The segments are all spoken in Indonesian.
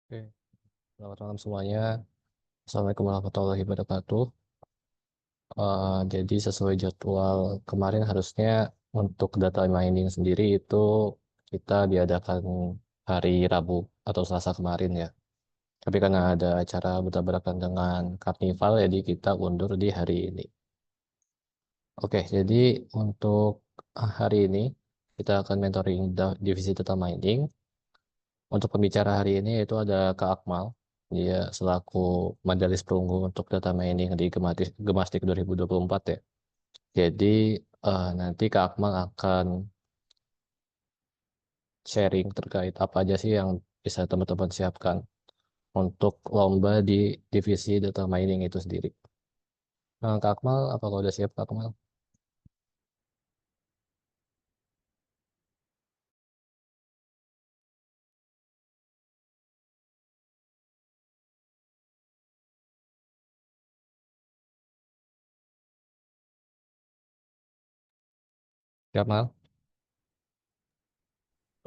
Oke, selamat malam semuanya. Assalamualaikum warahmatullahi wabarakatuh. Jadi sesuai jadwal kemarin harusnya untuk data mining sendiri itu kita diadakan hari Rabu atau Selasa kemarin ya. Tapi karena ada acara bertabrakan dengan Karnival, jadi kita undur di hari ini. Oke, jadi untuk hari ini kita akan mentoring divisi data mining. Untuk pembicara hari ini itu ada Kak Akmal. Dia selaku Majelis Perunggu untuk data mining di Gemastik 2024 ya. Jadi nanti Kak Akmal akan sharing terkait apa aja sih yang bisa teman-teman siapkan untuk lomba di divisi data mining itu sendiri. Nah, Kak Akmal, apakah udah siap Kak Akmal? Kak Akmal?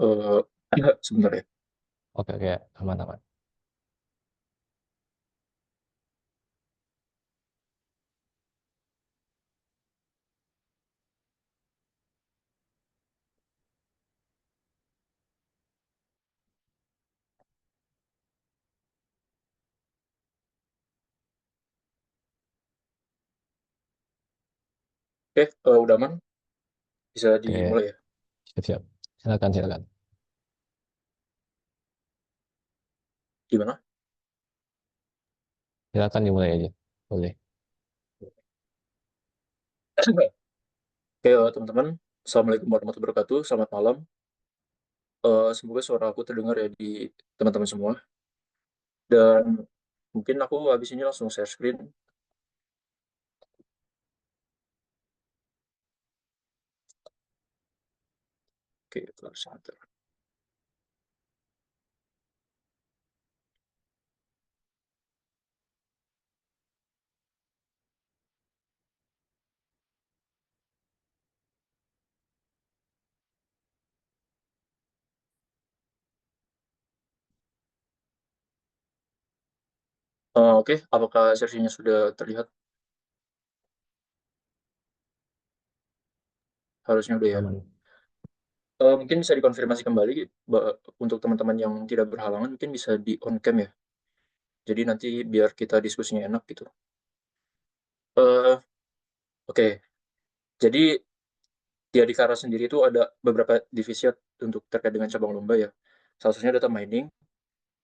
Eh, sebentar ya. Oke, oke, aman-aman. Oke, udah aman, bisa Oke, dimulai ya. siap-siap. Silakan, silakan. Gimana? Silakan dimulai aja. Boleh. Oke, teman-teman, Assalamualaikum warahmatullahi wabarakatuh. Selamat malam. Semoga suara aku terdengar ya di teman-teman semua. Dan mungkin aku habis ini langsung share screen. Oke, kelar sebentar. Oke, apakah sesinya sudah terlihat? Harusnya udah ya. Aman. Mungkin bisa dikonfirmasi kembali, untuk teman-teman yang tidak berhalangan, mungkin bisa di on cam ya. Jadi nanti biar kita diskusinya enak gitu. Eh, oke, jadi di Adhikara sendiri itu ada beberapa divisi untuk terkait dengan cabang lomba ya. Salah satunya data mining,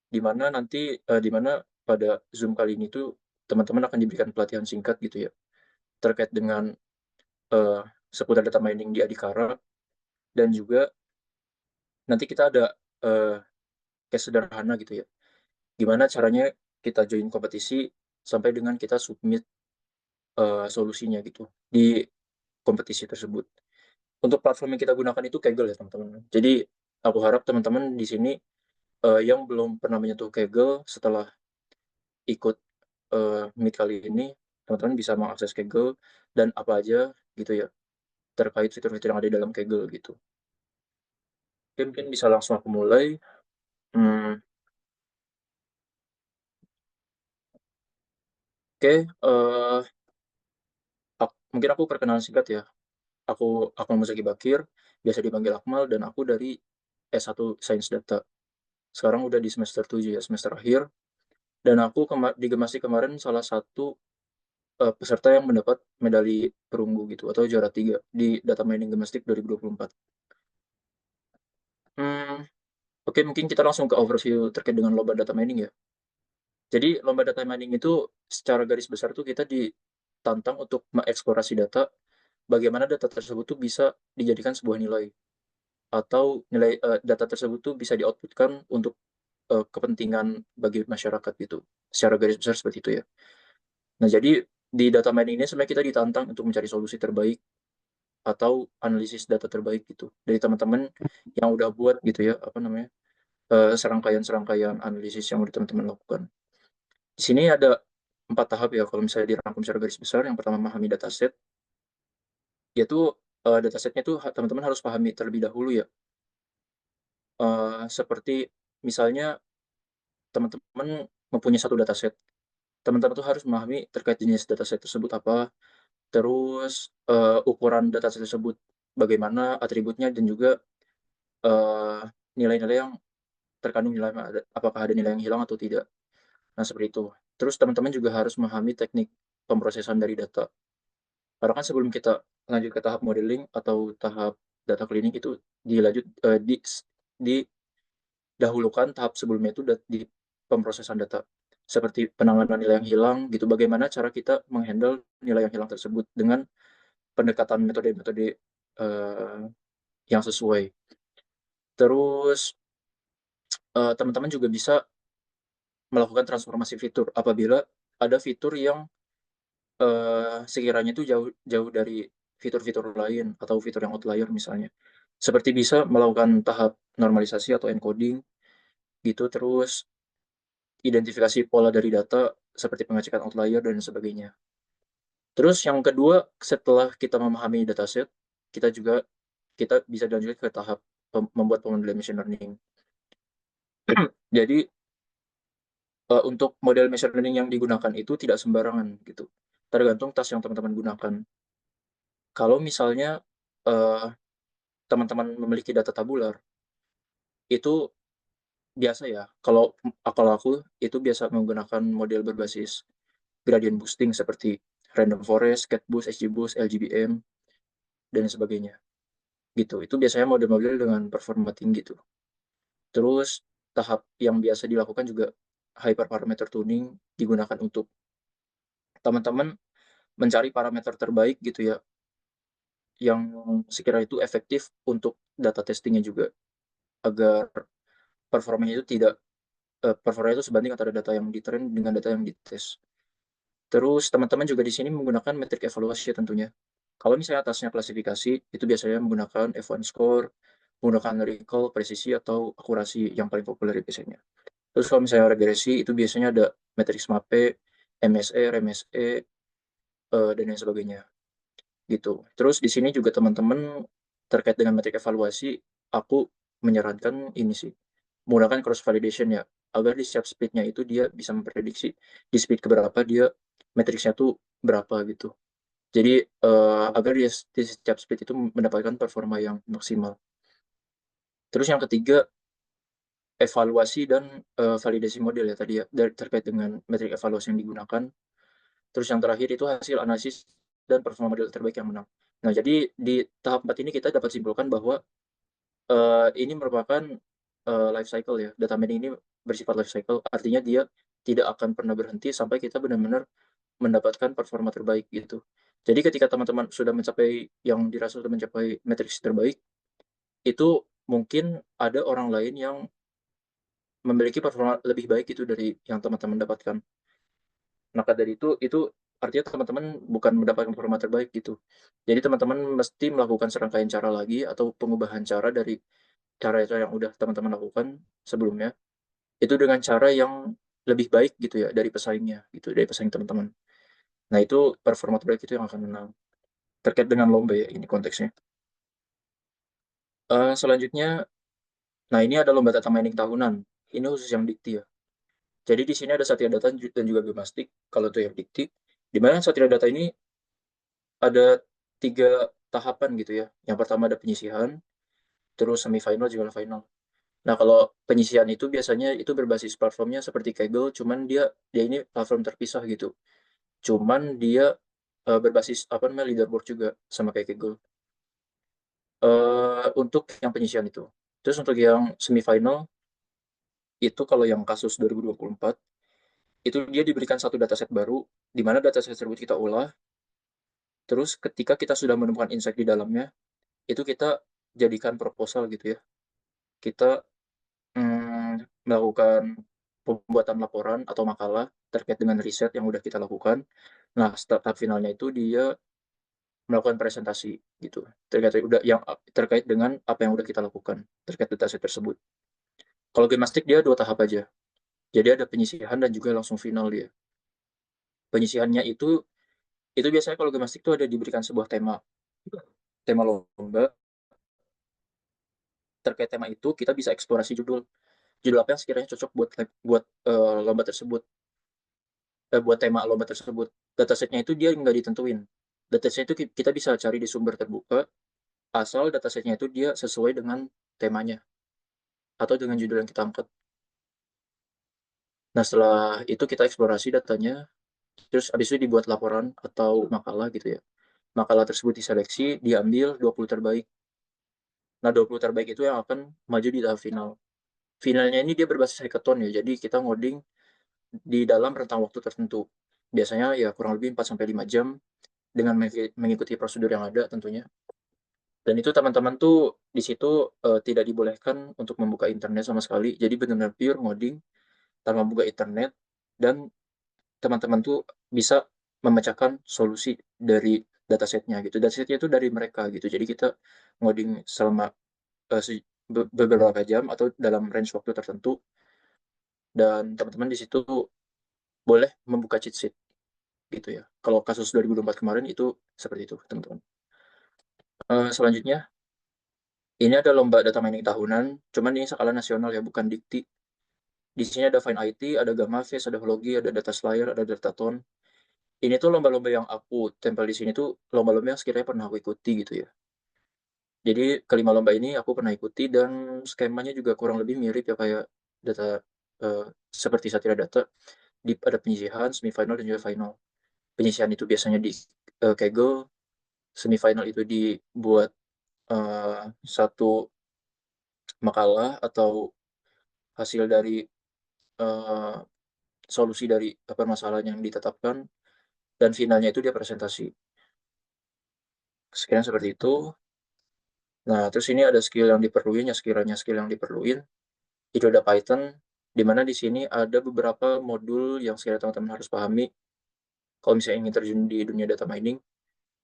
di mana nanti di mana pada Zoom kali ini tuh teman-teman akan diberikan pelatihan singkat gitu ya terkait dengan eh, seputar data mining di Adhikara, dan juga nanti kita ada eh, case sederhana gitu ya. Gimana caranya kita join kompetisi sampai dengan kita submit solusinya gitu di kompetisi tersebut. Untuk platform yang kita gunakan itu Kaggle ya teman-teman. Jadi aku harap teman-teman di sini yang belum pernah menyentuh Kaggle setelah ikut Meet kali ini, teman-teman bisa mengakses Kaggle dan apa aja gitu ya terkait fitur-fitur yang ada di dalam Kaggle gitu. Oke, mungkin bisa langsung aku mulai. Hmm, oke, mungkin aku perkenalan singkat ya. Aku Akmal Muzaki Bakir, biasa dipanggil Akmal, dan aku dari S1 Sains Data. Sekarang udah di semester 7 ya, semester akhir. Dan aku di Gemasi kemarin salah satu peserta yang mendapat medali perunggu gitu atau juara 3 di Data Mining Gemastik 2024. Hmm, oke, mungkin kita langsung ke overview terkait dengan lomba data mining ya. Jadi lomba data mining itu secara garis besar tuh kita ditantang untuk mengeksplorasi data, bagaimana data tersebut tuh bisa dijadikan sebuah nilai atau nilai data tersebut tuh bisa dioutputkan untuk kepentingan bagi masyarakat gitu. Secara garis besar seperti itu ya. Nah, jadi di data mining ini sebenarnya kita ditantang untuk mencari solusi terbaik atau analisis data terbaik gitu dari teman-teman yang udah buat gitu ya, apa namanya, serangkaian-serangkaian analisis yang udah teman-teman lakukan. Di sini ada 4 tahap ya kalau misalnya dirangkum secara garis besar. Yang pertama memahami dataset, yaitu datasetnya tuh teman-teman harus pahami terlebih dahulu ya. Seperti misalnya teman-teman mempunyai satu dataset. Teman-teman tuh harus memahami terkait jenis dataset tersebut apa, terus ukuran dataset tersebut bagaimana, atributnya, dan juga eh, nilai-nilai yang terkandung di dalamnya, apakah ada nilai yang hilang atau tidak. Nah, seperti itu. Terus teman-teman juga harus memahami teknik pemrosesan dari data. Karena kan sebelum kita lanjut ke tahap modeling atau tahap data cleaning itu dilanjut didahulukan tahap sebelumnya itu di pemrosesan data. Seperti penanganan nilai yang hilang gitu. Bagaimana cara kita menghandle nilai yang hilang tersebut dengan pendekatan metode-metode yang sesuai. Terus teman-teman juga bisa melakukan transformasi fitur apabila ada fitur yang sekiranya itu jauh jauh dari fitur-fitur lain atau fitur yang outlier misalnya. Seperti bisa melakukan tahap normalisasi atau encoding gitu, terus identifikasi pola dari data seperti pengecekan outlier dan sebagainya. Terus yang kedua, setelah kita memahami dataset, kita bisa lanjut ke tahap membuat pemodelan machine learning. Jadi untuk model machine learning yang digunakan itu tidak sembarangan gitu. Tergantung tas yang teman-teman gunakan. Kalau misalnya eh, teman-teman memiliki data tabular, itu biasa ya. Kalau aku itu biasa menggunakan model berbasis gradient boosting seperti random forest, catboost, XGBoost, LGBM, dan sebagainya. Gitu. Itu biasanya model-model dengan performa tinggi tuh. Terus tahap yang biasa dilakukan juga hyperparameter tuning digunakan untuk teman-teman mencari parameter terbaik gitu ya, yang sekiranya itu efektif untuk data testingnya juga, agar performanya itu tidak performanya itu sebanding antara data yang di-train dengan data yang dites. Terus teman-teman juga di sini menggunakan metrik evaluasi tentunya. Kalau misalnya atasnya klasifikasi, itu biasanya menggunakan F1 score, menggunakan recall, presisi, atau akurasi yang paling populer biasanya. Terus kalau misalnya regresi, itu biasanya ada matriks MAPE, MSE, RMSE, dan lain sebagainya. Gitu. Terus di sini juga teman-teman terkait dengan metrik evaluasi, aku menyarankan ini sih, menggunakan cross validation ya, agar di setiap speednya itu dia bisa memprediksi di speed keberapa dia matriksnya tuh berapa gitu. Jadi agar dia di setiap speed itu mendapatkan performa yang maksimal. Terus yang ketiga, evaluasi dan validasi model ya tadi ya, terkait dengan metrik evaluasi yang digunakan. Terus yang terakhir itu hasil analisis dan performa model terbaik yang menang. Nah, jadi di tahap 4 ini kita dapat simpulkan bahwa ini merupakan life cycle ya. Data mining ini bersifat life cycle, artinya dia tidak akan pernah berhenti sampai kita benar-benar mendapatkan performa terbaik gitu. Jadi ketika teman-teman sudah mencapai yang dirasa sudah mencapai matriks terbaik, itu mungkin ada orang lain yang memiliki performa lebih baik itu dari yang teman-teman dapatkan. Maka dari itu artinya teman-teman bukan mendapatkan performa terbaik gitu. Jadi teman-teman mesti melakukan serangkaian cara lagi atau pengubahan cara dari cara-cara yang udah teman-teman lakukan sebelumnya, itu dengan cara yang lebih baik gitu ya dari pesaingnya gitu, dari pesaing teman-teman. Nah, itu performa terbaik itu yang akan menang. Terkait dengan lomba ya ini konteksnya. Selanjutnya, nah ini ada lomba data mining tahunan. Ini khusus yang dikti ya. Jadi di sini ada Satya Data dan juga Gemastik, kalau itu yang dikti. Di mana Satya Data ini ada 3 tahapan gitu ya. Yang pertama ada penyisihan, terus semifinal juga final. Nah, kalau penyisihan itu biasanya itu berbasis platformnya seperti Kaggle, cuman dia dia ini platform terpisah gitu. Cuman dia berbasis apa namanya leaderboard juga sama kayak Kaggle. Untuk yang penyisihan itu. Terus untuk yang semifinal itu kalau yang kasus 2024 itu dia diberikan satu dataset baru di mana dataset tersebut kita olah, terus ketika kita sudah menemukan insight di dalamnya, itu kita jadikan proposal gitu ya. Kita melakukan pembuatan laporan atau makalah terkait dengan riset yang udah kita lakukan. Nah, tahap finalnya itu dia melakukan presentasi gitu terkait dengan apa yang udah kita lakukan terkait dataset tersebut. Kalau Gemastik dia 2 tahap aja. Jadi ada penyisihan dan juga langsung final dia. Penyisihannya itu biasanya kalau Gemastik itu ada diberikan sebuah tema tema lomba. Terkait tema itu kita bisa eksplorasi judul. judul apa yang sekiranya cocok buat lomba tersebut, buat tema lomba tersebut. Datasetnya itu dia nggak ditentuin. Dataset itu kita bisa cari di sumber terbuka, asal datasetnya itu dia sesuai dengan temanya atau dengan judul yang kita angkat. Nah, setelah itu kita eksplorasi datanya, terus habis itu dibuat laporan atau makalah gitu ya. Makalah tersebut diseleksi, diambil 20 terbaik. Nah, 20 terbaik itu yang akan maju di tahap final. Finalnya ini dia berbasis hackathon ya, jadi kita ngoding di dalam rentang waktu tertentu. Biasanya ya kurang lebih 4 sampai 5 jam dengan mengikuti prosedur yang ada tentunya. Dan itu teman-teman tuh di situ tidak dibolehkan untuk membuka internet sama sekali. Jadi benar-benar pure ngoding tanpa membuka internet, dan teman-teman tuh bisa memecahkan solusi dari datasetnya gitu. Datasetnya itu dari mereka gitu. Jadi kita ngoding selama beberapa jam atau dalam range waktu tertentu, dan teman-teman di situ boleh membuka cheat sheet gitu ya. Kalau kasus 2024 kemarin itu seperti itu, teman-teman. Selanjutnya, ini ada lomba data mining tahunan, cuman ini skala nasional ya, bukan dikti. Di sini ada Fine IT, ada Gamma Face, ada Hologi, ada Data Slayer, ada Dataton. Ini tuh lomba-lomba yang aku tempel di sini tuh lomba-lomba yang sekiranya pernah aku ikuti gitu ya. Jadi kelima lomba ini aku pernah ikuti, dan skemanya juga kurang lebih mirip ya kayak data, eh, seperti Satira Data. Ada penyisihan, semifinal, dan juga final. Penyisihan itu biasanya di Kaggle, semifinal itu dibuat satu makalah atau hasil dari eh, solusi dari permasalahan yang ditetapkan, dan finalnya itu dia presentasi. Sekian seperti itu. Nah, terus ini ada skill yang diperluin ya, sekiranya skill yang diperluin itu ada Python, di mana di sini ada beberapa modul yang sekiranya teman-teman harus pahami kalau misalnya ingin terjun di dunia data mining.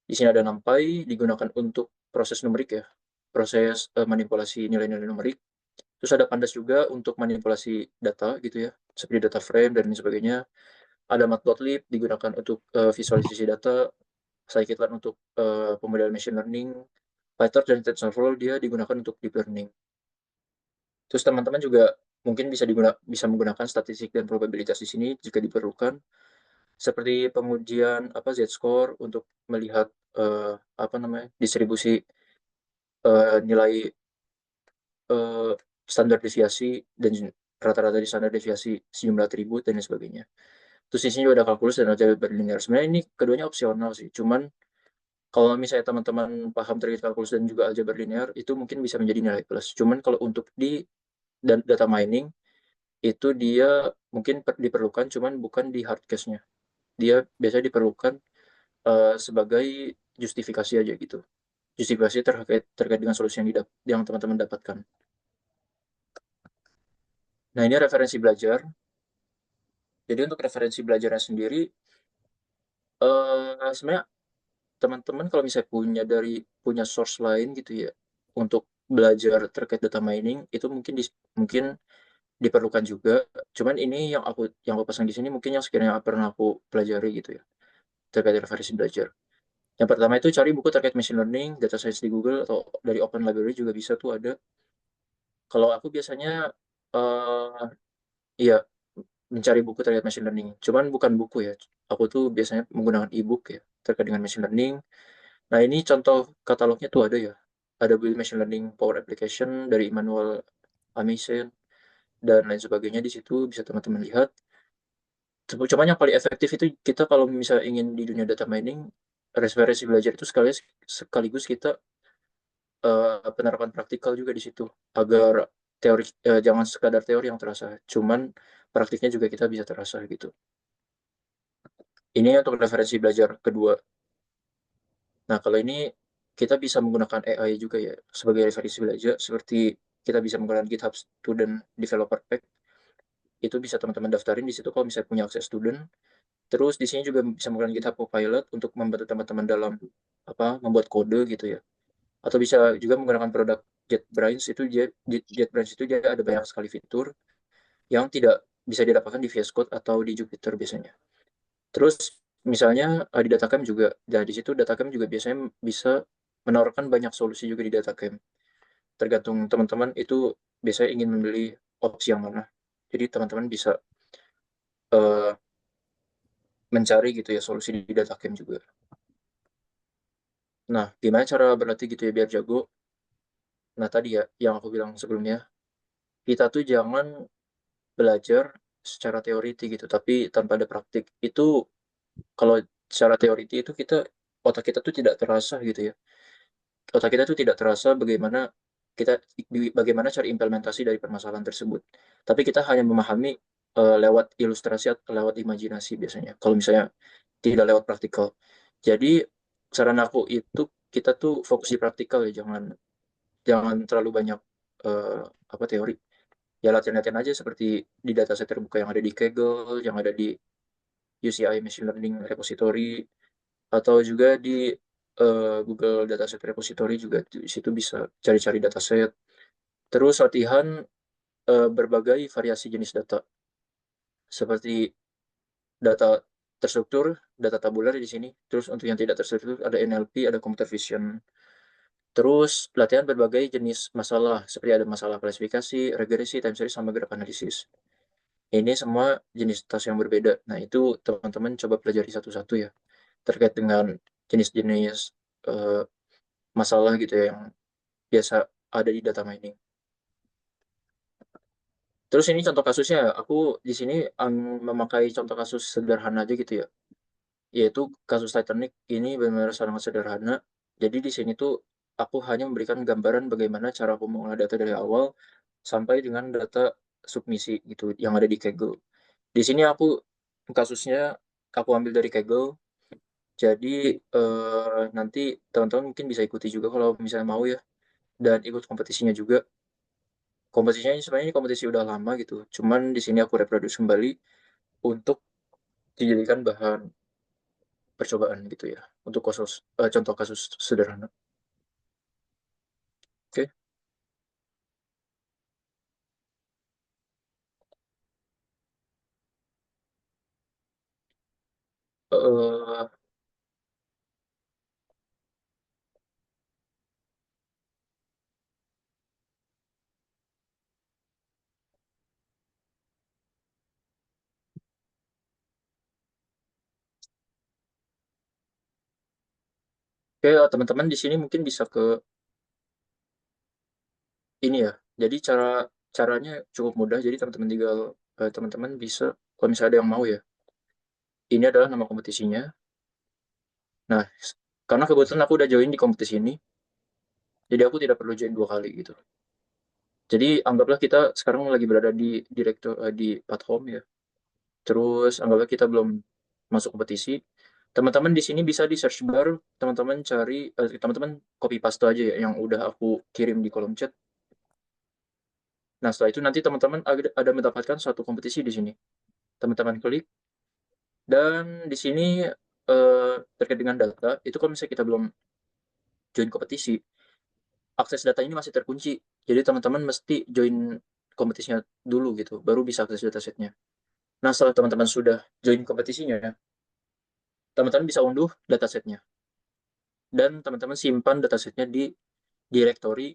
Di sini ada NumPy, digunakan untuk proses numerik ya, proses manipulasi nilai-nilai numerik. Terus ada Pandas juga untuk manipulasi data gitu ya, seperti data frame dan lain sebagainya. Ada Matplotlib digunakan untuk visualisasi data, Scikit-learn untuk pemodelan machine learning, PyTorch dan TensorFlow dia digunakan untuk deep learning. Terus teman-teman juga mungkin bisa menggunakan statistik dan probabilitas di sini jika diperlukan, seperti pengujian Z-score untuk melihat apa namanya distribusi nilai eh, standar deviasi dan rata-rata di standar deviasi sejumlah atribut dan lain sebagainya. Terus di sini juga ada kalkulus dan aljabar berlinear. Sebenarnya ini keduanya opsional sih. Cuman kalau misalnya teman-teman paham terkait kalkulus dan juga aljabar linear, itu mungkin bisa menjadi nilai plus. Cuman kalau untuk di data mining, itu dia mungkin diperlukan, cuman bukan di hard case-nya. Dia biasanya diperlukan sebagai justifikasi aja gitu. Justifikasi terkait dengan solusi yang teman-teman dapatkan. Nah, ini referensi belajar. Jadi untuk referensi belajarnya sendiri, sebenarnya teman-teman kalau misalnya punya source lain gitu ya untuk belajar terkait data mining, itu mungkin diperlukan juga. Cuman ini yang aku pasang di sini mungkin yang sekiranya pernah aku pelajari gitu ya terkait referensi belajar. Yang pertama itu cari buku terkait machine learning, data science di Google, atau dari Open Library juga bisa tuh ada. Kalau aku biasanya eh iya mencari buku terkait machine learning. Cuman bukan buku ya. Aku tuh biasanya menggunakan e-book ya terkait dengan machine learning. Nah, ini contoh katalognya tuh ada ya. Ada Build Machine Learning Power Application dari Immanuel Amisen dan lain sebagainya, di situ bisa teman-teman lihat. Cuman yang paling efektif itu kita kalau misalnya ingin di dunia data mining, referensi belajar itu sekaligus kita penerapan praktikal juga di situ, agar teori jangan sekadar teori yang terasa, cuman praktiknya juga kita bisa terasa gitu. Ini untuk referensi belajar kedua. Nah, kalau ini kita bisa menggunakan AI juga ya sebagai referensi belajar, seperti kita bisa menggunakan GitHub Student Developer Pack. Itu bisa teman-teman daftarin di situ kalau misalnya punya akses student. Terus di sini juga bisa menggunakan GitHub Copilot untuk membantu teman-teman dalam membuat kode gitu ya. Atau bisa juga menggunakan produk JetBrains. Itu dia ada banyak sekali fitur yang tidak bisa didapatkan di VS Code atau di Jupyter biasanya. Terus misalnya di DataCamp juga, dan di situ DataCamp juga biasanya bisa menawarkan banyak solusi juga di DataCamp. Tergantung teman-teman itu biasanya ingin membeli opsi yang mana. Jadi teman-teman bisa uh, mencari gitu ya solusi di data camp juga. Nah, gimana cara berlatih gitu ya biar jago? Nah, tadi ya yang aku bilang sebelumnya, kita tuh jangan belajar secara teoriti gitu, tapi tanpa ada praktik. Itu kalau secara teoriti itu otak kita tuh tidak terasa gitu ya. Otak kita tuh tidak terasa kita bagaimana cara implementasi dari permasalahan tersebut. Tapi kita hanya memahami lewat ilustrasi atau lewat imajinasi biasanya. Kalau misalnya tidak lewat praktikal. Jadi saran aku itu kita tuh fokus di praktikal ya, jangan jangan terlalu banyak eh, apa teori. Ya latihan-latihan aja seperti di dataset terbuka yang ada di Kaggle, yang ada di UCI Machine Learning Repository, atau juga di Google Dataset Repository juga di situ bisa cari-cari dataset. Terus latihan berbagai variasi jenis data seperti data terstruktur, data tabular di sini. Terus untuk yang tidak terstruktur ada NLP, ada computer vision. Terus latihan berbagai jenis masalah seperti ada masalah klasifikasi, regresi, time series, sama graph analisis. Ini semua jenis tas yang berbeda. Nah, itu teman-teman coba pelajari satu-satu ya terkait dengan jenis-jenis uh, masalah gitu ya yang biasa ada di data mining. Terus ini contoh kasusnya, aku di sini memakai contoh kasus sederhana aja gitu ya, yaitu kasus Titanic ini benar-benar sangat sederhana. Jadi di sini tuh aku hanya memberikan gambaran bagaimana cara aku mengolah data dari awal sampai dengan data submisi gitu yang ada di Kaggle. Di sini kasusnya aku ambil dari Kaggle. Jadi nanti teman-teman mungkin bisa ikuti juga kalau misalnya mau ya, dan ikut kompetisinya juga. Kompetisinya sebenarnya ini kompetisi udah lama gitu. Cuman di sini aku reproduksi kembali untuk dijadikan bahan percobaan gitu ya. Untuk contoh kasus sederhana. Oke. Eh, Oke, teman-teman di sini mungkin bisa ke ini ya. Jadi caranya cukup mudah. Jadi teman-teman bisa kalau misalnya ada yang mau ya. Ini adalah nama kompetisinya. Nah, karena kebetulan aku udah join di kompetisi ini, jadi aku tidak perlu join 2 kali gitu. Jadi anggaplah kita sekarang lagi berada di platform ya. Terus anggaplah kita belum masuk kompetisi. Teman-teman di sini bisa di search bar, teman-teman copy paste aja ya yang udah aku kirim di kolom chat. Nah, setelah itu nanti teman-teman ada mendapatkan satu kompetisi di sini. Teman-teman klik dan di sini terkait dengan data, itu kalau misalnya kita belum join kompetisi, akses data ini masih terkunci. Jadi teman-teman mesti join kompetisinya dulu gitu, baru bisa akses datasetnya. Nah, setelah teman-teman sudah join kompetisinya, teman-teman bisa unduh datasetnya. Dan teman-teman simpan datasetnya di directory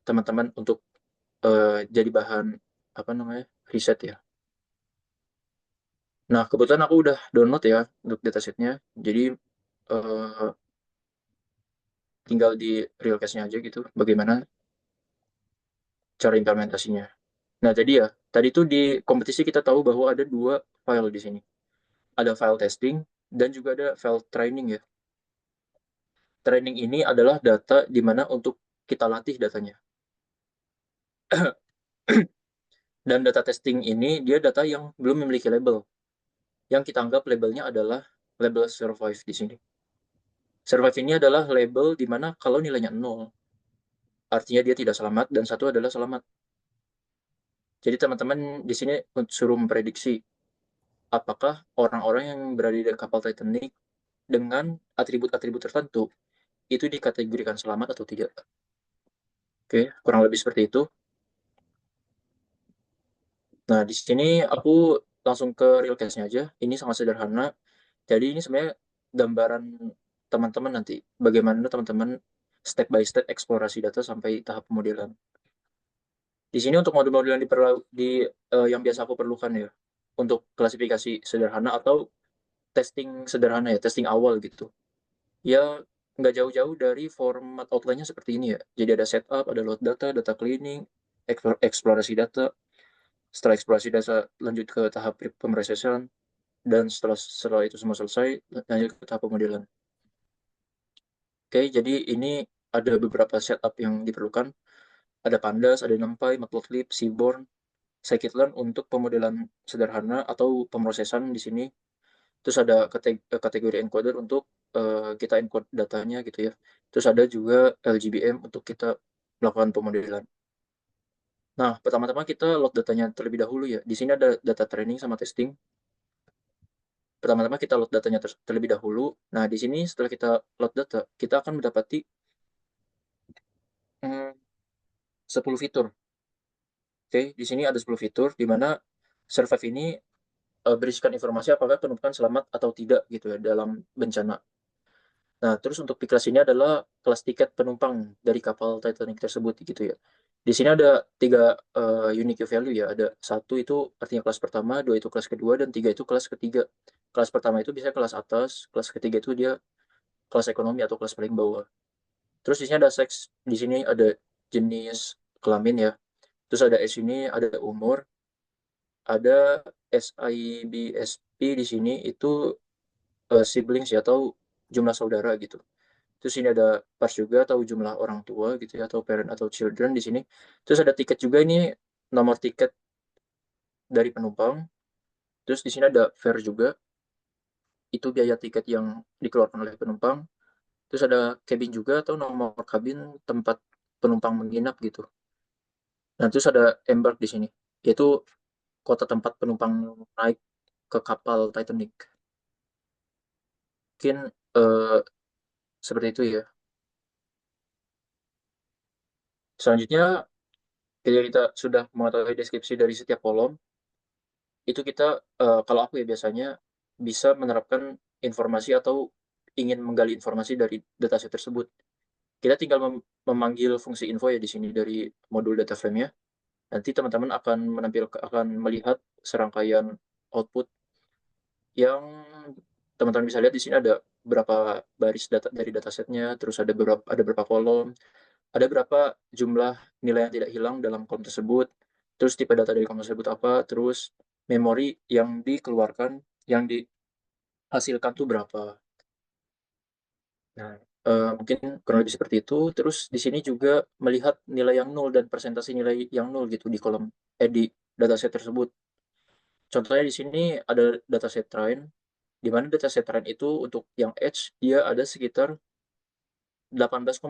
teman-teman untuk jadi bahan apa namanya riset ya. Nah, kebetulan aku udah download ya untuk datasetnya. Jadi eh, tinggal di real case-nya aja gitu. Bagaimana cara implementasinya. Nah, jadi ya tadi tuh di kompetisi kita tahu bahwa ada 2 file di sini. Ada file testing dan juga ada file training ya. Training ini adalah data di mana untuk kita latih datanya. Dan data testing ini dia data yang belum memiliki label. Yang kita anggap labelnya adalah label survive di sini. Survive ini adalah label di mana kalau nilainya 0, artinya dia tidak selamat, dan 1 adalah selamat. Jadi teman-teman di sini suruh memprediksi apakah orang-orang yang berada di kapal Titanic dengan atribut-atribut tertentu itu dikategorikan selamat atau tidak. Oke, kurang lebih seperti itu. Nah, di sini aku langsung ke real case-nya aja. Ini sangat sederhana. Jadi ini sebenarnya gambaran teman-teman nanti. Bagaimana teman-teman step by step eksplorasi data sampai tahap pemodelan. Di sini untuk modul-modul yang yang biasa aku perlukan ya, untuk klasifikasi sederhana atau testing sederhana ya, testing awal gitu. Ya nggak jauh-jauh dari format outline-nya seperti ini ya. Jadi ada setup, ada load data, data cleaning, eksplorasi data. Setelah eksplorasi data lanjut ke tahap pemrosesan, dan setelah itu semua selesai, lanjut ke tahap pemodelan. Oke, jadi ini ada beberapa setup yang diperlukan. Ada Pandas, ada NumPy, Matplotlib, Seaborn, Scikit-learn untuk pemodelan sederhana atau pemrosesan di sini. Terus ada kategori encoder untuk kita encode datanya gitu ya. Terus ada juga LGBM untuk kita melakukan pemodelan. Nah, pertama-tama kita load datanya terlebih dahulu ya. Di sini ada data training sama testing. Pertama-tama kita load datanya terlebih dahulu. Nah, di sini setelah kita load data, kita akan mendapati 10 fitur. Oke, di sini ada 10 fitur di mana Survive ini berisikan informasi apakah penumpang selamat atau tidak gitu ya dalam bencana. Nah, terus untuk kelas ini adalah kelas tiket penumpang dari kapal Titanic tersebut gitu ya. Di sini ada tiga unique value ya. Ada satu itu artinya kelas pertama, dua itu kelas kedua, dan tiga itu kelas ketiga. Kelas pertama itu bisa kelas atas, kelas ketiga itu dia kelas ekonomi atau kelas paling bawah. Terus di sini ada seks, di sini ada jenis kelamin ya. Terus ada S ini ada umur, ada SIBSP di sini itu siblings ya atau jumlah saudara gitu. Terus ini ada pars juga atau jumlah orang tua gitu ya atau parent atau children di sini. Terus ada tiket juga, ini nomor tiket dari penumpang. Terus di sini ada fare juga, itu biaya tiket yang dikeluarkan oleh penumpang. Terus ada cabin juga atau nomor kabin tempat penumpang menginap gitu. Nah, terus ada embark di sini, yaitu kota tempat penumpang naik ke kapal Titanic. Mungkin eh, seperti itu ya. Selanjutnya, ketika kita sudah mengetahui deskripsi dari setiap kolom, itu kita kalau aku ya biasanya bisa menerapkan informasi atau ingin menggali informasi dari dataset tersebut. Kita tinggal memanggil fungsi info ya di sini dari modul data frame-nya. Nanti teman-teman akan melihat serangkaian output yang teman-teman bisa lihat di sini. Ada berapa baris data dari datasetnya, terus ada berapa kolom, ada berapa jumlah nilai yang tidak hilang dalam kolom tersebut, terus tipe data dari kolom tersebut apa, terus memori yang dikeluarkan, yang dihasilkan tuh berapa. Nah, mungkin kurang lebih seperti itu. Terus di sini juga melihat nilai yang nol dan presentasi nilai yang nol gitu di dataset tersebut. Contohnya di sini ada dataset train, di mana dataset train itu untuk yang edge dia ada sekitar 18,5%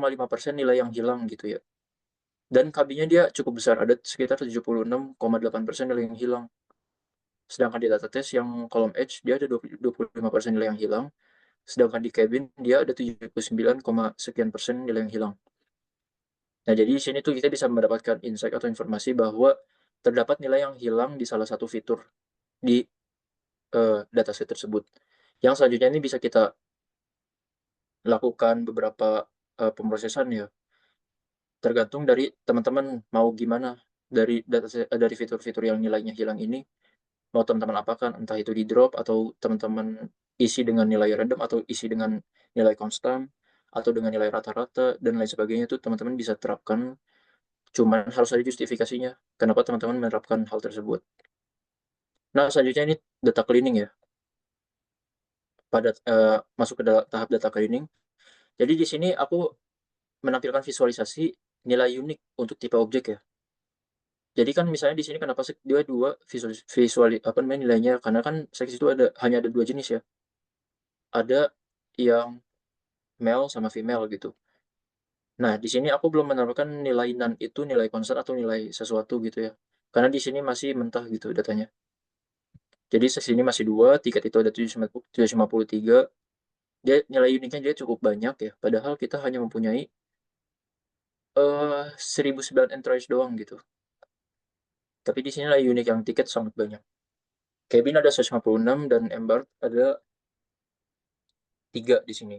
nilai yang hilang gitu ya. Dan KB-nya dia cukup besar, ada sekitar 76,8% nilai yang hilang. Sedangkan di data test yang kolom edge dia ada 25% nilai yang hilang, sedangkan di cabin dia ada 79, sekian persen nilai yang hilang. Nah, jadi di sini tuh kita bisa mendapatkan insight atau informasi bahwa terdapat nilai yang hilang di salah satu fitur di dataset tersebut. Yang selanjutnya ini bisa kita lakukan beberapa pemrosesan ya, tergantung dari teman-teman mau gimana dari fitur-fitur yang nilainya hilang ini. Mau teman-teman apakan, entah itu di drop atau teman-teman isi dengan nilai random atau isi dengan nilai konstan atau dengan nilai rata-rata dan lain sebagainya, itu teman-teman bisa terapkan. Cuman harus ada justifikasinya kenapa teman-teman menerapkan hal tersebut. Nah, selanjutnya ini data cleaning ya. Masuk ke tahap data cleaning. Jadi di sini aku menampilkan visualisasi nilai unik untuk tipe objek ya. Jadi kan misalnya di sini kenapa sih dia dua visual apa namanya nilainya, karena kan seks itu hanya ada dua jenis ya. Ada yang male sama female gitu. Nah, di sini aku belum menerapkan nilai nan itu nilai konstan atau nilai sesuatu gitu ya. Karena di sini masih mentah gitu datanya. Jadi sini masih dua, tiket itu ada 753. Dia nilai uniknya dia cukup banyak ya. Padahal kita hanya mempunyai 1009 entries doang gitu. Tapi di sini nilai unik yang tiket sangat banyak. Cabin ada 156 dan embark ada 3 di sini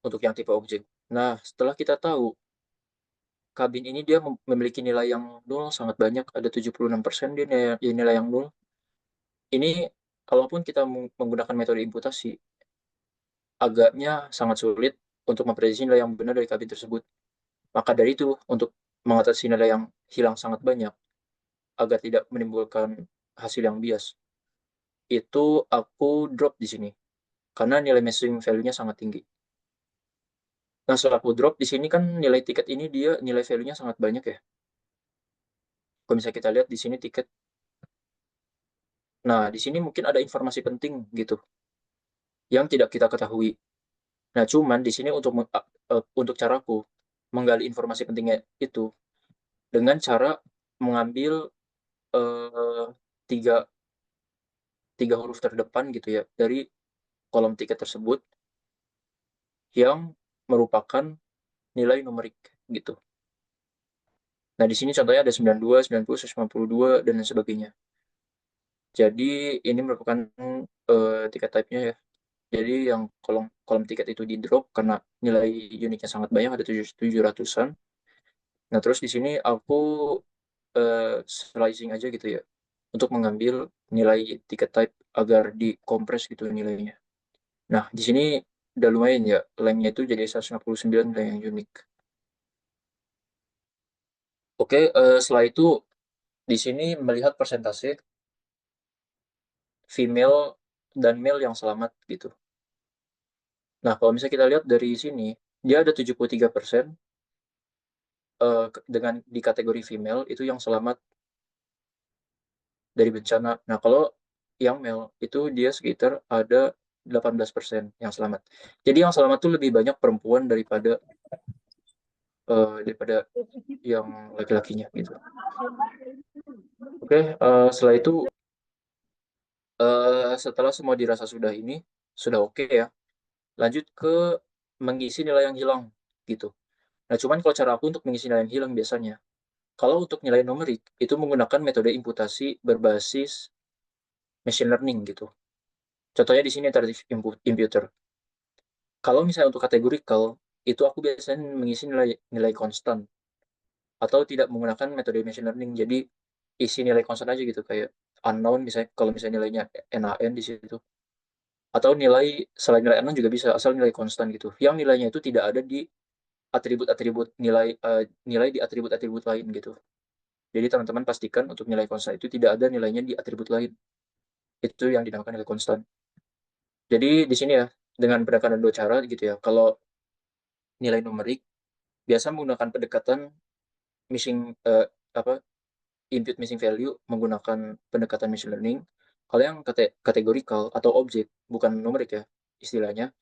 untuk yang tipe objek. Nah, setelah kita tahu kabin ini dia memiliki nilai yang nol sangat banyak, ada 76% dia nilai yang nol. Ini kalaupun kita menggunakan metode imputasi, agaknya sangat sulit untuk memprediksi nilai yang benar dari kabin tersebut. Maka dari itu, untuk mengatasi nilai yang hilang sangat banyak, agar tidak menimbulkan hasil yang bias, itu aku drop di sini. Karena nilai messaging value-nya sangat tinggi. Nah, setelah aku drop, di sini kan nilai tiket ini dia nilai value-nya sangat banyak ya. Kalau misalnya kita lihat di sini tiket, nah di sini mungkin ada informasi penting gitu yang tidak kita ketahui. Nah, cuman di sini untuk caraku menggali informasi pentingnya itu dengan cara mengambil uh, tiga tiga huruf terdepan gitu ya dari kolom tiket tersebut yang merupakan nilai numerik gitu. Nah, di sini contohnya ada 92, 90, 192 dan lain sebagainya. Jadi ini merupakan tiket type-nya ya. Jadi yang kolom kolom tiket itu di drop karena nilai uniknya sangat banyak, ada 700-an. Nah, terus di sini aku slicing aja gitu ya untuk mengambil nilai tiket type agar dikompres gitu nilainya. Nah, di sini udah lumayan ya, lengthnya itu jadi 159 nilai yang unik. Oke, setelah itu di sini melihat persentase female dan male yang selamat gitu. Nah, kalau misalnya kita lihat dari sini, dia ada 73% dengan di kategori female itu yang selamat dari bencana. Nah, kalau yang male itu dia sekitar ada 18% yang selamat. Jadi yang selamat tuh lebih banyak perempuan daripada yang laki-lakinya gitu. Oke, setelah itu setelah semua dirasa sudah ini sudah oke ya, lanjut ke mengisi nilai yang hilang gitu. Nah, cuman kalau cara aku untuk mengisi nilai yang hilang biasanya, kalau untuk nilai numerik itu menggunakan metode imputasi berbasis machine learning gitu. Contohnya di sini iterative imputer. Kalau misalnya untuk categorical, itu aku biasanya mengisi nilai nilai konstan atau tidak menggunakan metode machine learning. Jadi isi nilai konstan aja gitu kayak unknown misalnya kalau misalnya nilainya NaN di situ. Atau nilai selain nilai unknown juga bisa asal nilai konstan gitu. Yang nilainya itu tidak ada di atribut-atribut nilai di atribut-atribut lain gitu. Jadi teman-teman pastikan untuk nilai konstan itu tidak ada nilainya di atribut lain. Itu yang dinamakan nilai konstan. Jadi di sini ya dengan pendekatan dua cara gitu ya. Kalau nilai numerik biasa menggunakan pendekatan missing apa input missing value menggunakan pendekatan machine learning. Kalau yang kategorikal atau objek bukan numerik ya istilahnya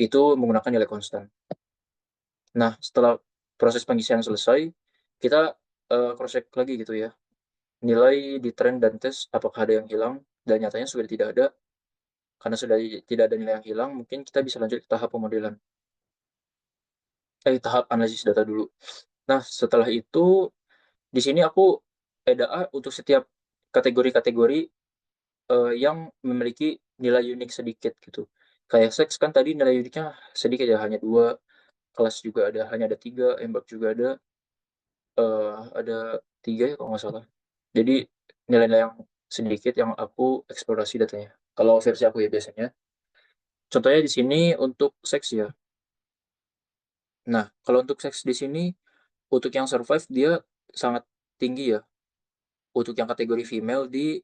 itu menggunakan nilai konstan. Nah, setelah proses pengisian selesai, kita cross check lagi gitu ya. Nilai di trend dan tes apakah ada yang hilang dan nyatanya sudah tidak ada. Karena sudah tidak ada nilai yang hilang, mungkin kita bisa lanjut ke tahap pemodelan. Tahap analisis data dulu. Nah, setelah itu di sini aku EDA untuk setiap kategori-kategori yang memiliki nilai unik sedikit gitu. Kayak seks kan tadi nilai uniknya sedikit ya, hanya dua, kelas juga ada, hanya ada tiga, embak juga ada tiga ya kalau nggak salah. Jadi nilai-nilai yang sedikit yang aku eksplorasi datanya. Kalau versi aku ya biasanya. Contohnya di sini untuk seks ya. Nah, kalau untuk seks di sini, untuk yang survive dia sangat tinggi ya. Untuk yang kategori female di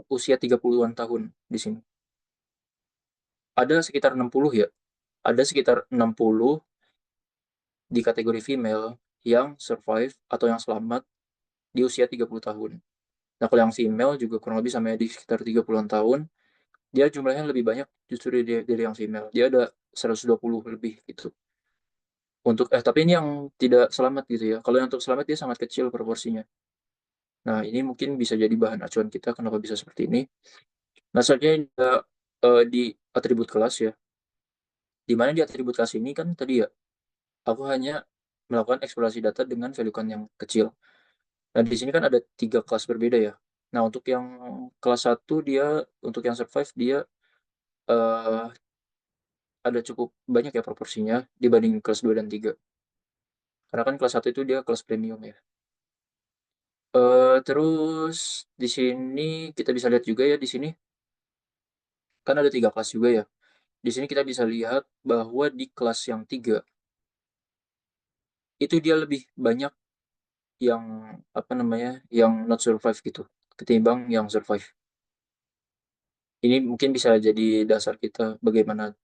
usia 30-an tahun di sini. Ada sekitar 60 ya. Ada sekitar 60 di kategori female yang survive atau yang selamat di usia 30 tahun. Nah, kalau yang female juga kurang lebih sama di sekitar 30-an tahun. Dia jumlahnya lebih banyak justru dari yang female. Dia ada 120 lebih gitu. Tapi ini yang tidak selamat gitu ya. Kalau yang untuk selamat dia sangat kecil proporsinya. Nah, ini mungkin bisa jadi bahan acuan kita kenapa bisa seperti ini. Nah, selanjutnya di atribut kelas ya. Di mana di atribut kelas ini kan tadi ya, aku hanya melakukan eksplorasi data dengan value count yang kecil. Nah, di sini kan ada tiga kelas berbeda ya. Nah, untuk yang kelas satu untuk yang survive dia eh, ada cukup banyak ya proporsinya dibanding kelas 2 dan 3. Karena kan kelas 1 itu dia kelas premium ya. Terus di sini kita bisa lihat juga ya di sini, kan ada 3 kelas juga ya. Di sini kita bisa lihat bahwa di kelas yang 3 itu dia lebih banyak yang, apa namanya, yang not survive gitu, ketimbang yang survive. Ini mungkin bisa jadi dasar kita bagaimana,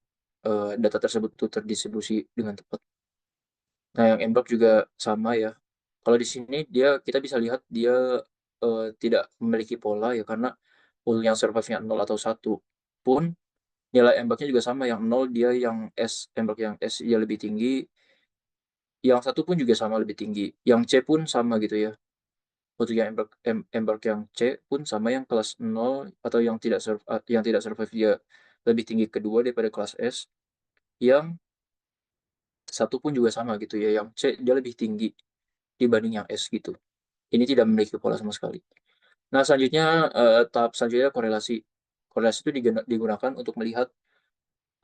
data tersebut tuh terdistribusi dengan tepat. Nah, yang embark juga sama ya. Kalau di sini kita bisa lihat dia, tidak memiliki pola ya, karena pool yang survive-nya 0 atau 1 pun nilai embarknya juga sama, yang 0 dia yang S, embark yang S dia lebih tinggi, yang 1 pun juga sama lebih tinggi, yang C pun sama gitu ya. Untuk yang embark yang C pun sama, yang kelas 0 atau yang tidak survive dia lebih tinggi kedua daripada kelas S, yang 1 pun juga sama gitu ya, yang C dia lebih tinggi dibanding yang S gitu. Ini tidak memiliki pola sama sekali. Nah, selanjutnya, tahap selanjutnya korelasi. Korelasi itu digunakan untuk melihat,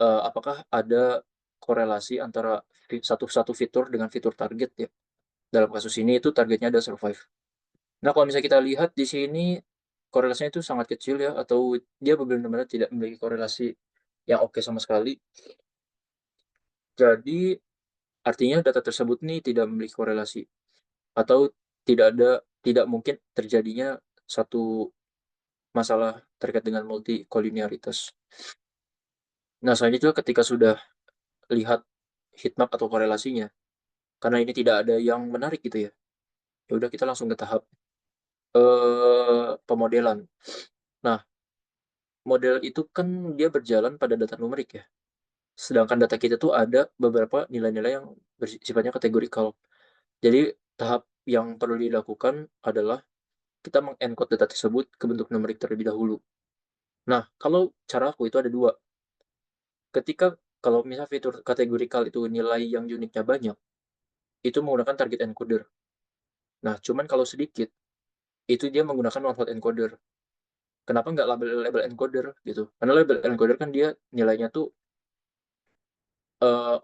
apakah ada korelasi antara satu fitur dengan fitur target ya. Dalam kasus ini itu targetnya ada survive. Nah, kalau misalnya kita lihat di sini korelasinya itu sangat kecil ya, atau dia benar-benar tidak memiliki korelasi yang oke sama sekali. Jadi artinya data tersebut nih tidak memiliki korelasi, atau tidak mungkin terjadinya satu masalah terkait dengan multikolinearitas. Nah, selanjutnya ketika sudah lihat heatmap atau korelasinya, karena ini tidak ada yang menarik gitu ya, ya udah kita langsung ke tahap, pemodelan. Nah, model itu kan dia berjalan pada data numerik ya, sedangkan data kita tuh ada beberapa nilai-nilai yang sifatnya kategorikal. Jadi tahap yang perlu dilakukan adalah kita mengencode data tersebut ke bentuk numerik terlebih dahulu. Nah, kalau cara aku itu ada dua. Ketika kalau misal fitur kategorikal itu nilai yang uniknya banyak, itu menggunakan target encoder. Nah, cuman kalau sedikit, itu dia menggunakan one hot encoder. Kenapa nggak label encoder gitu? Karena label encoder kan dia nilainya tuh,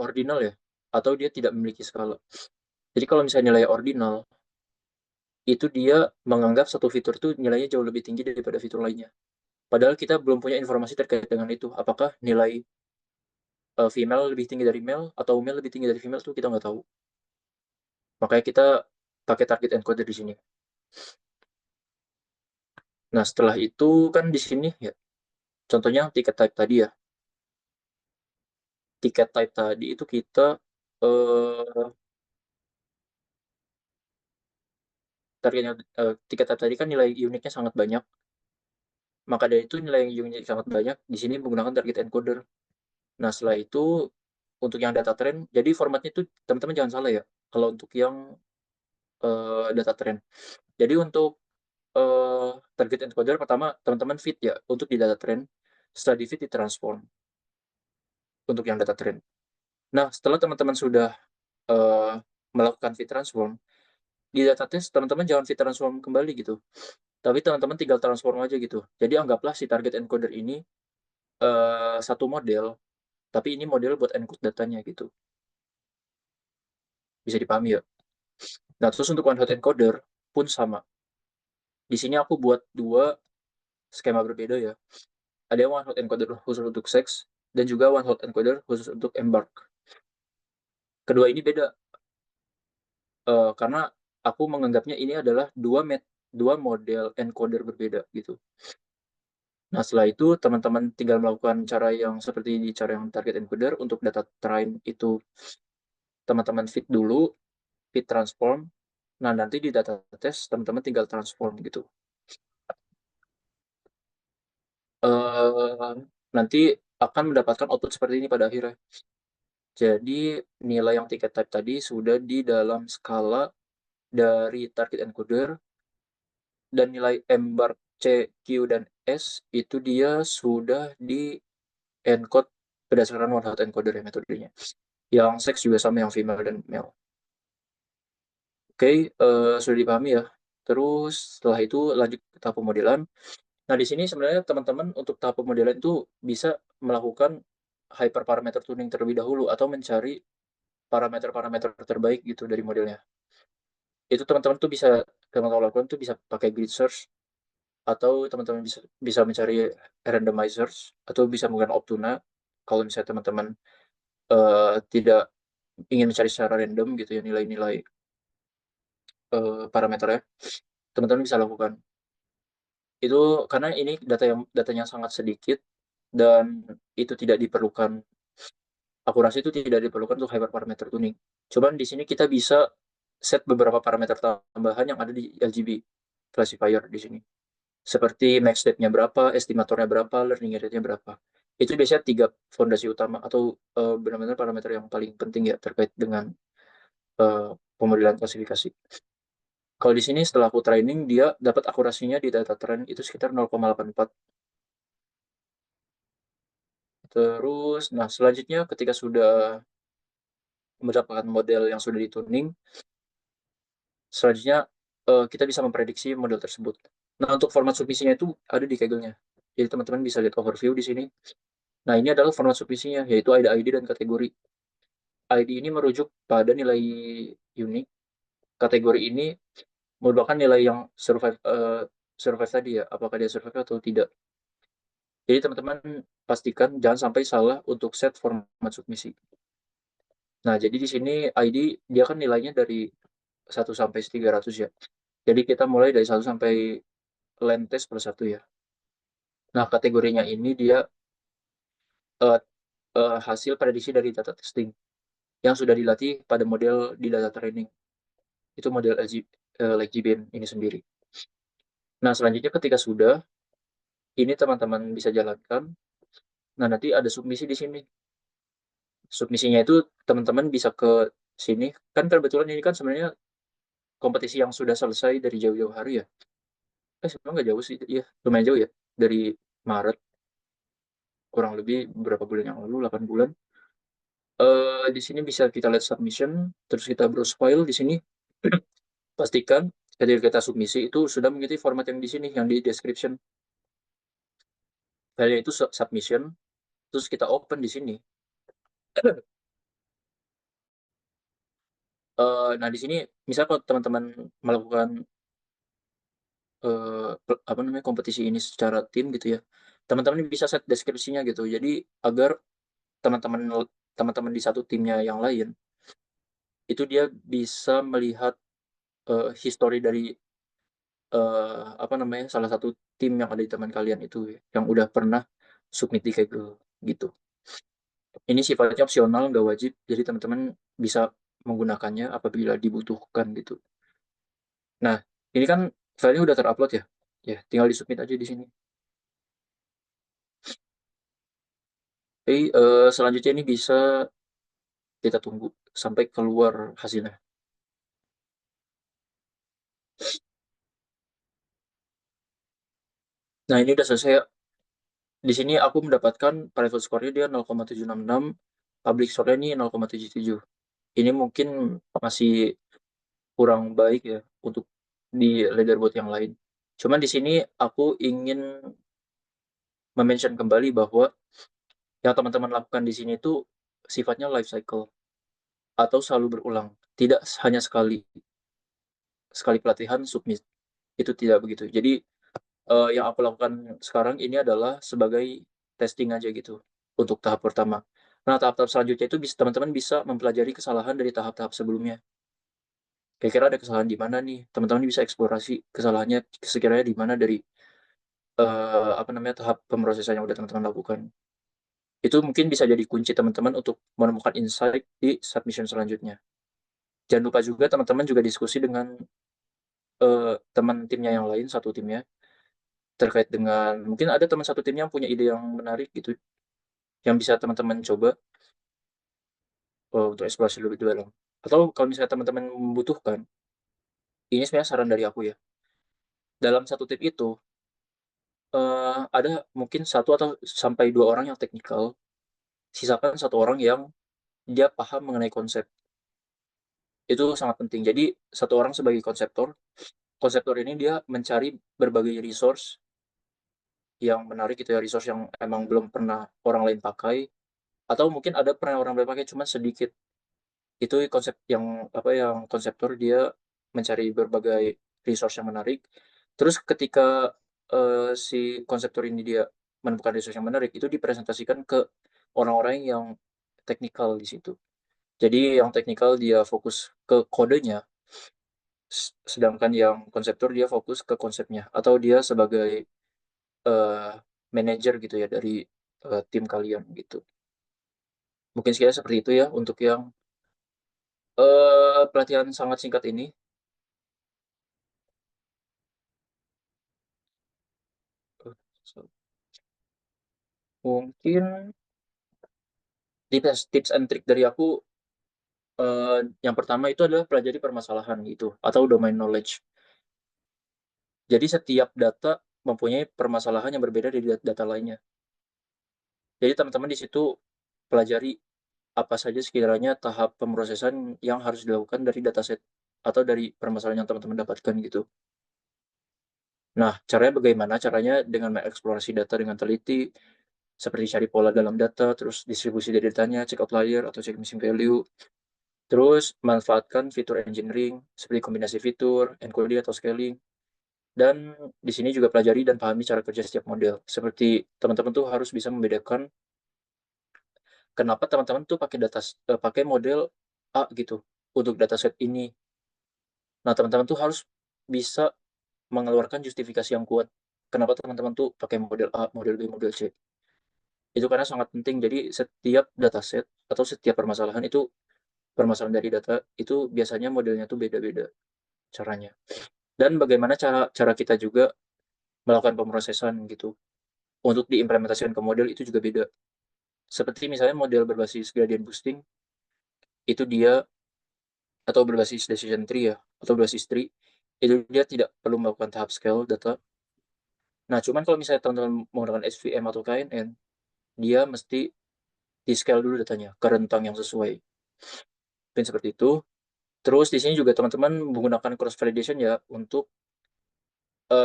ordinal ya, atau dia tidak memiliki skala. Jadi kalau misalnya nilai ordinal, itu dia menganggap satu fitur itu nilainya jauh lebih tinggi daripada fitur lainnya. Padahal kita belum punya informasi terkait dengan itu. Apakah nilai, female lebih tinggi dari male atau male lebih tinggi dari female tuh kita nggak tahu. Makanya kita pakai target encoder di sini. Nah, setelah itu kan di sini ya, contohnya ticket type tadi ya. Ticket type tadi itu kita, eh, targetnya, tiket type tadi kan nilai uniknya sangat banyak. Maka dari itu nilai yang unik sangat banyak di sini menggunakan target encoder. Nah, setelah itu untuk yang data trend, jadi formatnya itu teman-teman jangan salah ya. Kalau untuk yang, data trend. Jadi untuk, target encoder pertama teman-teman fit ya untuk di data trend, setelah di fit di transform untuk yang data trend. Nah, setelah teman-teman sudah, eee, melakukan fit transform, di data test teman-teman jangan fit transform kembali gitu, tapi teman-teman tinggal transform aja gitu. Jadi anggaplah si target encoder ini, satu model, tapi ini model buat encode datanya gitu. Bisa dipahami ya? Nah, terus untuk one hot encoder pun sama. Di sini aku buat 2 skema berbeda ya. Ada one hot encoder khusus untuk seks dan juga one hot encoder khusus untuk embark. Kedua ini beda, karena aku menganggapnya ini adalah 2 model encoder berbeda gitu. Nah, setelah itu teman-teman tinggal melakukan cara yang seperti di cara yang target encoder. Untuk data train itu teman-teman fit dulu, fit transform. Nah, nanti di data test teman-teman tinggal transform gitu. Eee, Nanti akan mendapatkan output seperti ini pada akhirnya. Jadi nilai yang ticket type tadi sudah di dalam skala dari target encoder, dan nilai embark C, Q, dan S itu dia sudah di-encode berdasarkan one hot encoder ya metodenya. Yang seks juga sama, yang female dan male. Oke, sudah dipahami ya. Terus setelah itu lanjut ke tahap pemodelan. Nah, di sini sebenarnya teman-teman untuk tahap pemodelan itu bisa melakukan hyperparameter tuning terlebih dahulu atau mencari, parameter-parameter terbaik gitu dari modelnya. Itu teman-teman tuh bisa teman-teman lakukan tuh bisa pakai grid search, atau teman-teman bisa bisa mencari randomizers, atau bisa menggunakan Optuna kalau misalnya teman-teman tidak ingin mencari secara random gitu ya nilai-nilai parameternya, teman-teman bisa lakukan. Itu karena ini datanya sangat sedikit, dan itu tidak diperlukan, akurasi itu tidak diperlukan untuk hyperparameter tuning. Cuman di sini kita bisa set beberapa parameter tambahan yang ada di LGB classifier di sini. Seperti max state-nya berapa, estimatornya berapa, learning rate-nya berapa. Itu biasanya 3 fondasi utama atau benar-benar parameter yang paling penting ya terkait dengan pemodelan klasifikasi. Kalau di sini setelah aku training, dia dapat akurasinya di data trend itu sekitar 0,84. Terus, nah selanjutnya ketika sudah mendapatkan model yang sudah dituning, selanjutnya kita bisa memprediksi model tersebut. Nah, untuk format submisinya itu ada di Kaggle-nya. Jadi teman-teman bisa lihat overview di sini. Nah, ini adalah format submisinya, yaitu ada ID dan kategori. ID ini merujuk pada nilai unik. Kategori ini merupakan nilai yang survive tadi ya, apakah dia survive atau tidak. Jadi teman-teman pastikan jangan sampai salah untuk set format submisi. Nah, jadi di sini ID dia kan nilainya dari 1 sampai 300 ya. Jadi kita mulai dari 1 sampai len test plus 1 ya. Nah, kategorinya ini dia uh, hasil prediksi dari data testing yang sudah dilatih pada model di data training. Itu model LGBN ini sendiri. Nah, selanjutnya ketika sudah, ini teman-teman bisa jalankan. Nah, nanti ada submisi di sini. Submisinya itu teman-teman bisa ke sini. Kan kebetulan ini kan sebenarnya kompetisi yang sudah selesai dari jauh-jauh hari ya. Sebenarnya nggak jauh sih, iya lumayan jauh ya. Dari Maret, kurang lebih berapa bulan yang lalu, 8 bulan. Di sini bisa kita lihat submission, terus kita browse file di sini. Pastikan ketika kita submisi itu sudah mengikuti format yang di sini, yang di description. Filenya itu submission, terus kita open di sini. Nah, di sini misal kalau teman-teman melakukan apa namanya kompetisi ini secara tim gitu ya, teman-teman bisa set deskripsinya gitu. Jadi agar teman-teman teman-teman di satu timnya yang lain itu dia bisa melihat history dari apa namanya salah satu tim yang ada di teman kalian itu ya, yang udah pernah submit di Kaggle gitu. Ini sifatnya opsional, nggak wajib, jadi teman-teman bisa menggunakannya apabila dibutuhkan gitu. Nah, ini kan filenya udah terupload ya, ya tinggal disubmit aja di sini. Jadi selanjutnya ini bisa kita tunggu sampai keluar hasilnya. Nah, ini udah selesai ya. Di sini aku mendapatkan private score-nya dia 0,766, public score-nya ini 0,77. Ini mungkin masih kurang baik ya untuk di leaderboard yang lain. Cuman di sini aku ingin mention kembali bahwa yang teman-teman lakukan di sini itu sifatnya life cycle atau selalu berulang. Tidak hanya sekali sekali pelatihan submit. Itu tidak begitu. Jadi yang aku lakukan sekarang ini adalah sebagai testing aja gitu untuk tahap pertama. Nah, tahap-tahap selanjutnya itu bisa teman-teman bisa mempelajari kesalahan dari tahap-tahap sebelumnya. Kira-kira ada kesalahan di mana nih? Teman-teman bisa eksplorasi kesalahannya sekiranya di mana dari apa namanya tahap pemrosesan yang udah teman-teman lakukan. Itu mungkin bisa jadi kunci teman-teman untuk menemukan insight di submission selanjutnya. Jangan lupa juga teman-teman juga diskusi dengan teman timnya yang lain, satu timnya, terkait dengan mungkin ada teman satu timnya yang punya ide yang menarik gitu, yang bisa teman-teman coba untuk eksplorasi lebih dalam. Atau kalau misalnya teman-teman membutuhkan, ini sebenarnya saran dari aku ya. Dalam satu tim itu ada mungkin satu atau sampai dua orang yang teknikal, sisakan satu orang yang dia paham mengenai konsep. Itu sangat penting. Jadi satu orang sebagai konseptor, konseptor ini dia mencari berbagai resource yang menarik gitu ya, resource yang emang belum pernah orang lain pakai, atau mungkin ada pernah orang lain pakai cuma sedikit. itu konsep yang apa yang konseptor dia mencari berbagai resource yang menarik. Terus ketika si konseptor ini dia menemukan resource yang menarik, itu dipresentasikan ke orang-orang yang teknikal di situ. Jadi yang teknikal dia fokus ke kodenya, sedangkan yang konseptor dia fokus ke konsepnya, atau dia sebagai eh, manajer gitu ya dari tim kalian gitu. Mungkin sekiranya seperti itu ya untuk yang pelatihan sangat singkat ini. So, mungkin tips and trick dari aku, yang pertama itu adalah pelajari permasalahan gitu atau domain knowledge. Jadi setiap data mempunyai permasalahan yang berbeda dari data lainnya. Jadi teman-teman di situ pelajari apa saja sekiranya tahap pemrosesan yang harus dilakukan dari dataset atau dari permasalahan yang teman-teman dapatkan gitu. Nah, caranya bagaimana? Caranya dengan mengeksplorasi data dengan teliti, seperti cari pola dalam data, terus distribusi dari datanya, cek outlier atau cek missing value, terus manfaatkan fitur engineering seperti kombinasi fitur, encoding atau scaling, dan di sini juga pelajari dan pahami cara kerja setiap model. Seperti teman-teman tuh harus bisa membedakan kenapa teman-teman tuh pakai model A gitu untuk dataset ini. Nah, teman-teman tuh harus bisa mengeluarkan justifikasi yang kuat. Kenapa teman-teman tuh pakai model A, model B, model C. Itu karena sangat penting. Jadi setiap dataset atau setiap permasalahan itu, permasalahan dari data itu biasanya modelnya tuh beda-beda caranya. Dan bagaimana cara cara kita juga melakukan pemrosesan gitu. Untuk diimplementasikan ke model itu juga beda. Seperti misalnya model berbasis gradient boosting, itu dia, atau berbasis decision tree ya, atau berbasis tree, itu dia tidak perlu melakukan tahap scale data. Nah, cuman kalau misalnya teman-teman menggunakan SVM atau KNN, dia mesti di scale dulu datanya ke rentang yang sesuai. Mungkin seperti itu. Terus di sini juga teman-teman menggunakan cross validation ya untuk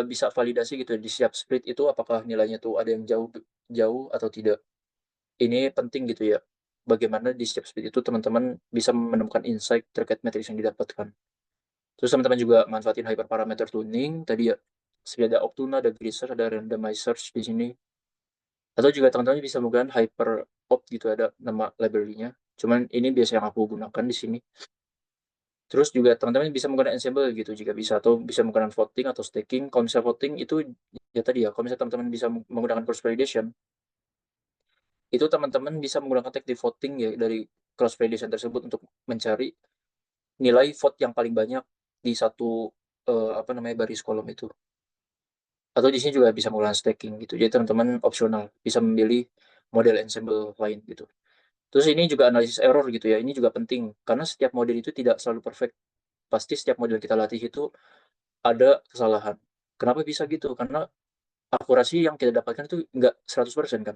bisa validasi gitu ya, di setiap split itu apakah nilainya tuh ada yang jauh jauh atau tidak. Ini penting gitu ya. Bagaimana di setiap split itu teman-teman bisa menemukan insight terkait matriks yang didapatkan. Terus teman-teman juga manfaatin hyperparameter tuning tadi ya. Seperti ada Optuna, ada Grisser, ada Randomize Search di sini. Atau juga teman-teman bisa menggunakan Hyper Opt gitu, ada nama library-nya. Cuman ini biasa yang aku gunakan di sini. Terus juga teman-teman bisa menggunakan Ensemble gitu jika bisa, atau bisa menggunakan voting atau staking. Kalau misalnya voting itu ya tadi ya, kalau misalnya teman-teman bisa menggunakan cross validation, itu teman-teman bisa menggunakan teknik voting ya dari cross validation tersebut untuk mencari nilai vote yang paling banyak di satu apa namanya baris kolom itu. Atau di sini juga bisa menggunakan staking gitu. Jadi teman-teman opsional bisa memilih model ensemble lain gitu. Terus ini juga analisis error gitu ya. Ini juga penting karena setiap model itu tidak selalu perfect. Pasti setiap model kita latih itu ada kesalahan. Kenapa bisa gitu? Karena akurasi yang kita dapatkan itu nggak 100% kan.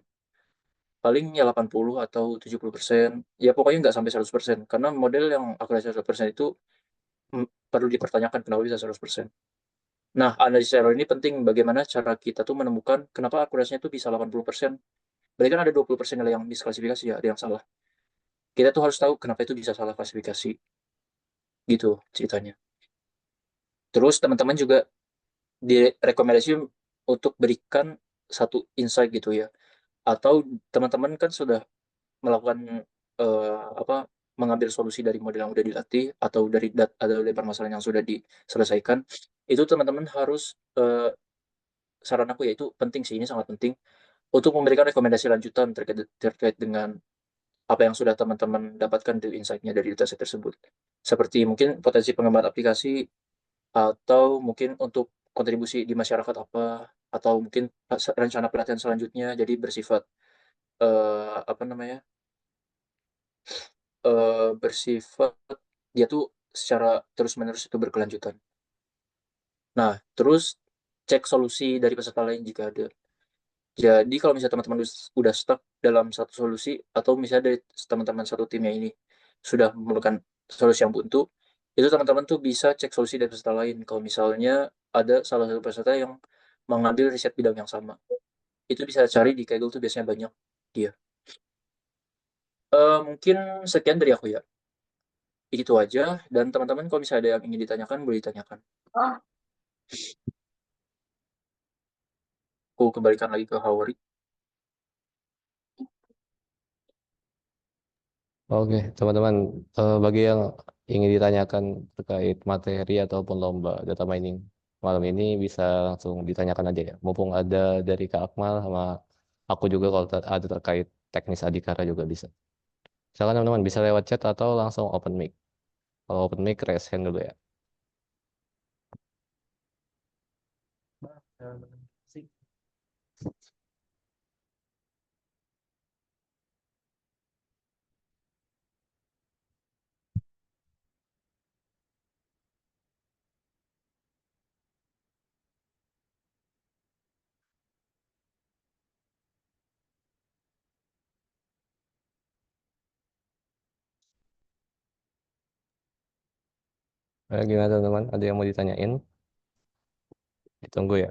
Paling ya 80 atau 70%. Ya pokoknya nggak sampai 100%. Karena model yang akurasi 100% itu perlu dipertanyakan kenapa bisa 100%. Nah, analisis error ini penting bagaimana cara kita tuh menemukan kenapa akurasinya tuh bisa 80%. Berarti kan ada 20% nilai yang misklasifikasi ya, ada yang salah. Kita tuh harus tahu kenapa itu bisa salah klasifikasi. Gitu ceritanya. Terus teman-teman juga direkomendasi untuk berikan satu insight gitu ya. Atau teman-teman kan sudah melakukan apa mengambil solusi dari model yang sudah dilatih atau dari permasalahan yang sudah diselesaikan. Itu teman-teman harus saran aku ya itu penting sih, ini sangat penting untuk memberikan rekomendasi lanjutan terkait dengan apa yang sudah teman-teman dapatkan dari insight-nya dari dataset tersebut. Seperti mungkin potensi pengembangan aplikasi, atau mungkin untuk kontribusi di masyarakat apa, atau mungkin rencana pelatihan selanjutnya jadi bersifat apa namanya bersifat dia tuh secara terus-menerus itu berkelanjutan. Nah, terus cek solusi dari peserta lain jika ada. Jadi kalau misalnya teman-teman udah stuck dalam satu solusi, atau misalnya dari teman-teman satu timnya ini sudah memerlukan solusi yang buntu, itu teman-teman tuh bisa cek solusi dari peserta lain. Kalau misalnya ada salah satu peserta yang mengambil riset bidang yang sama, itu bisa cari di Kaggle tuh biasanya banyak dia. Mungkin sekian dari aku ya. itu aja, dan teman-teman kalau misalnya ada yang ingin ditanyakan, boleh ditanyakan. Aku kembalikan lagi ke Howard. Oke, teman-teman, bagi yang ingin ditanyakan terkait materi ataupun lomba data mining malam ini bisa langsung ditanyakan aja ya. Mumpung ada dari Kak Akmal sama aku juga kalau ada terkait teknis Adhikara juga bisa. Silakan teman-teman bisa lewat chat atau langsung open mic. Kalau open mic raise hand dulu ya. Gimana teman-teman? Ada yang mau ditanyain? Ditunggu ya.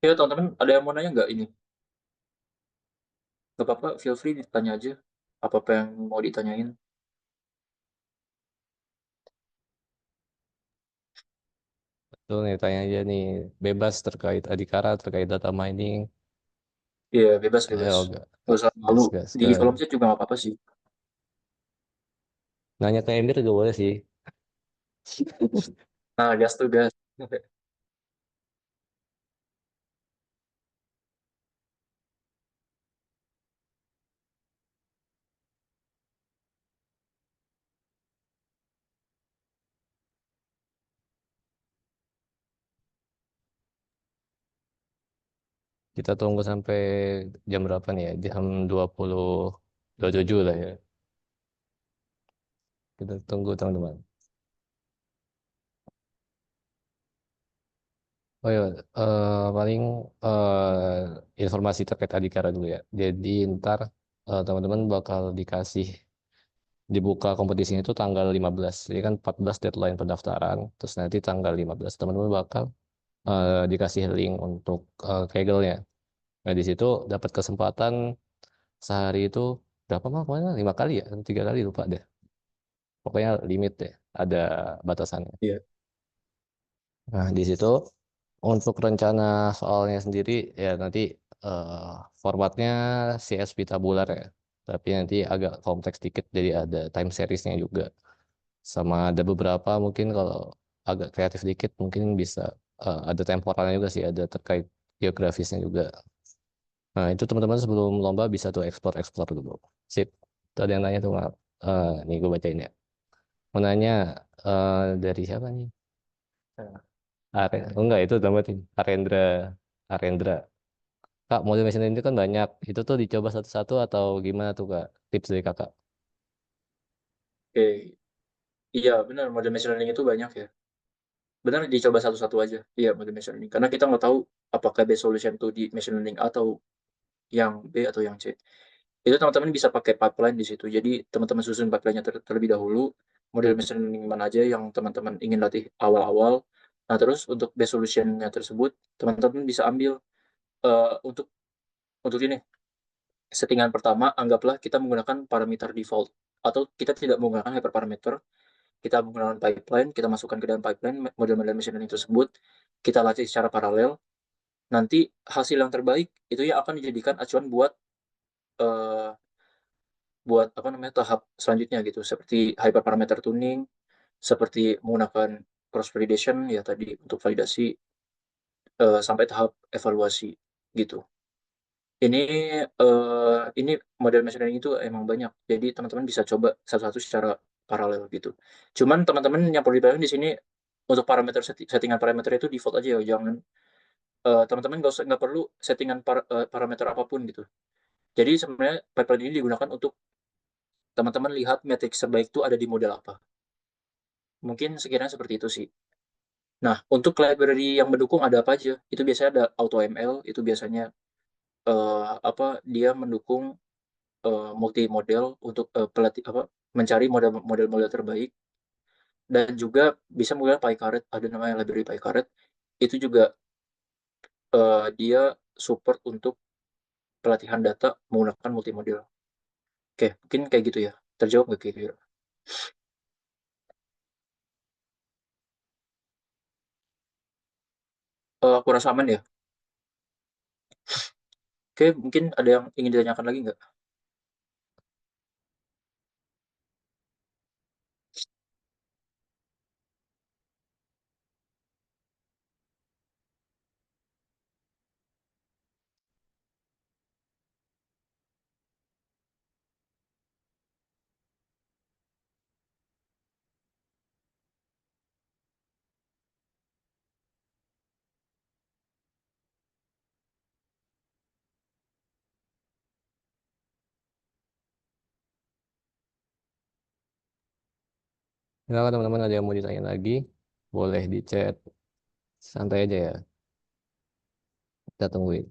Ya, teman-teman, ada yang mau nanya nggak ini? Nggak apa-apa, feel free ditanya aja. Apa-apa yang mau ditanyain. Tuh nih tanya aja nih bebas terkait Adhikara, terkait data mining. Iya, bebas, bebas. Ayo, Nggak usah malu. gas, gas, Di gas. kolom chat juga nggak apa-apa sih. Nanya ke Emir juga boleh sih. Nah, gas tuh, gas. Kita tunggu sampai jam berapa nih ya? Jam 20.27 lah ya. Kita tunggu teman-teman. Oh ya, paling informasi terkait Adhikara dulu ya. Jadi ntar teman-teman bakal dikasih dibuka kompetisinya itu tanggal 15. Jadi kan 14 deadline pendaftaran. Terus nanti tanggal 15 teman-teman bakal dikasih link untuk Kaggle-nya. Nah, di situ dapat kesempatan sehari itu berapa mah pokoknya 5 kali ya, atau 3 kali lupa deh. Pokoknya limit deh, ada batasannya. Iya. Nah, di situ untuk rencana soalnya sendiri ya nanti eh, formatnya CSV tabular ya. Tapi nanti agak kompleks dikit jadi ada time seriesnya juga. Sama ada beberapa mungkin kalau agak kreatif dikit mungkin bisa ada temporalnya juga sih, ada terkait geografisnya juga. Nah, itu teman-teman sebelum lomba bisa tuh explore-explore dulu. Sip. Tadi yang nanya tuh, maaf. Nih gue bacain ya. Mau nanya dari siapa nih? Oh, enggak, itu tempat ini. Arendra. Kak, model mesin itu kan banyak. Itu tuh dicoba satu-satu atau gimana tuh, Kak? Tips dari Kakak. Oke. Iya, benar. Model machine learning itu banyak ya. Benar, dicoba satu-satu aja. Iya, model machine learning. Karena kita nggak tahu apakah best solution itu di machine learning atau yang B atau yang C. Itu teman-teman bisa pakai pipeline di situ. Jadi teman-teman susun pipeline-nya terlebih dahulu, model machine learning mana aja yang teman-teman ingin latih awal-awal. Nah, terus untuk base solution-nya tersebut, teman-teman bisa ambil untuk ini. Settingan pertama, anggaplah kita menggunakan parameter default atau kita tidak menggunakan hyperparameter, kita menggunakan pipeline, kita masukkan ke dalam pipeline model-model machine learning tersebut, kita latih secara paralel. Nanti hasil yang terbaik itu yang akan dijadikan acuan buat eh, buat apa namanya tahap selanjutnya gitu, seperti hyperparameter tuning, seperti menggunakan cross validation ya tadi untuk validasi, sampai tahap evaluasi gitu. Ini model machine learning itu emang banyak, jadi teman-teman bisa coba satu-satu secara paralel gitu. Cuman teman-teman yang perlu diperhatikan di sini untuk parameter settingan parameter itu default aja ya, jangan teman-teman nggak perlu settingan parameter apapun gitu. Jadi sebenarnya pipeline ini digunakan untuk teman-teman lihat metrik terbaik itu ada di model apa. Mungkin sekiranya seperti itu sih. Nah, untuk library yang mendukung ada apa aja? Itu biasanya ada AutoML, itu biasanya dia mendukung multi model untuk mencari model-model terbaik, dan juga bisa menggunakan PyCaret, ada namanya library PyCaret. Itu juga dia support untuk pelatihan data menggunakan multi model. Oke, mungkin kayak gitu ya. Terjawab nggak kira-kira? Aku rasa aman ya. Oke, mungkin ada yang ingin ditanyakan lagi nggak? Kalau teman-teman ada yang mau ditanya lagi, boleh di chat. Santai aja ya, kita tungguin.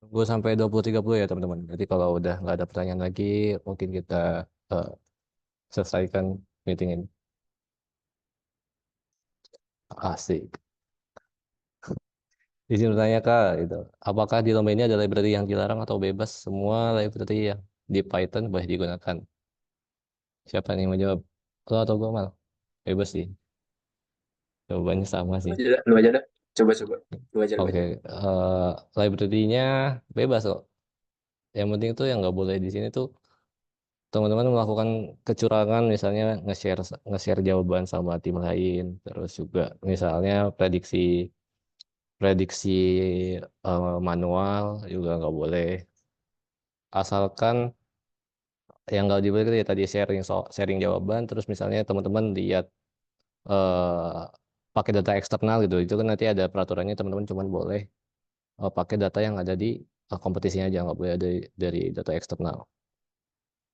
Tunggu sampai 20.30 ya teman-teman. Jadi kalau udah nggak ada pertanyaan lagi, mungkin kita eh, selesaikan meeting ini. Asik. Izin bertanya Kak, itu, apakah di lomba ini ada library yang dilarang atau bebas? Semua library yang di Python boleh digunakan. Siapa nih yang mau jawab? Lo atau gue mal? Bebas sih. Jawabannya sama Lu sih. aja dah, lu aja dah. Coba-coba. Lu Oke, aja. library-nya bebas kok. Yang penting tuh yang nggak boleh di sini tuh teman-teman melakukan kecurangan, misalnya nge-share jawaban sama tim lain, terus juga misalnya prediksi prediksi manual juga nggak boleh. Asalkan yang nggak diboleh itu ya tadi sharing jawaban, terus misalnya teman-teman lihat eh, pakai data eksternal gitu, itu kan nanti ada peraturannya teman-teman cuma boleh pakai data yang ada di kompetisinya aja, nggak boleh ada dari data eksternal.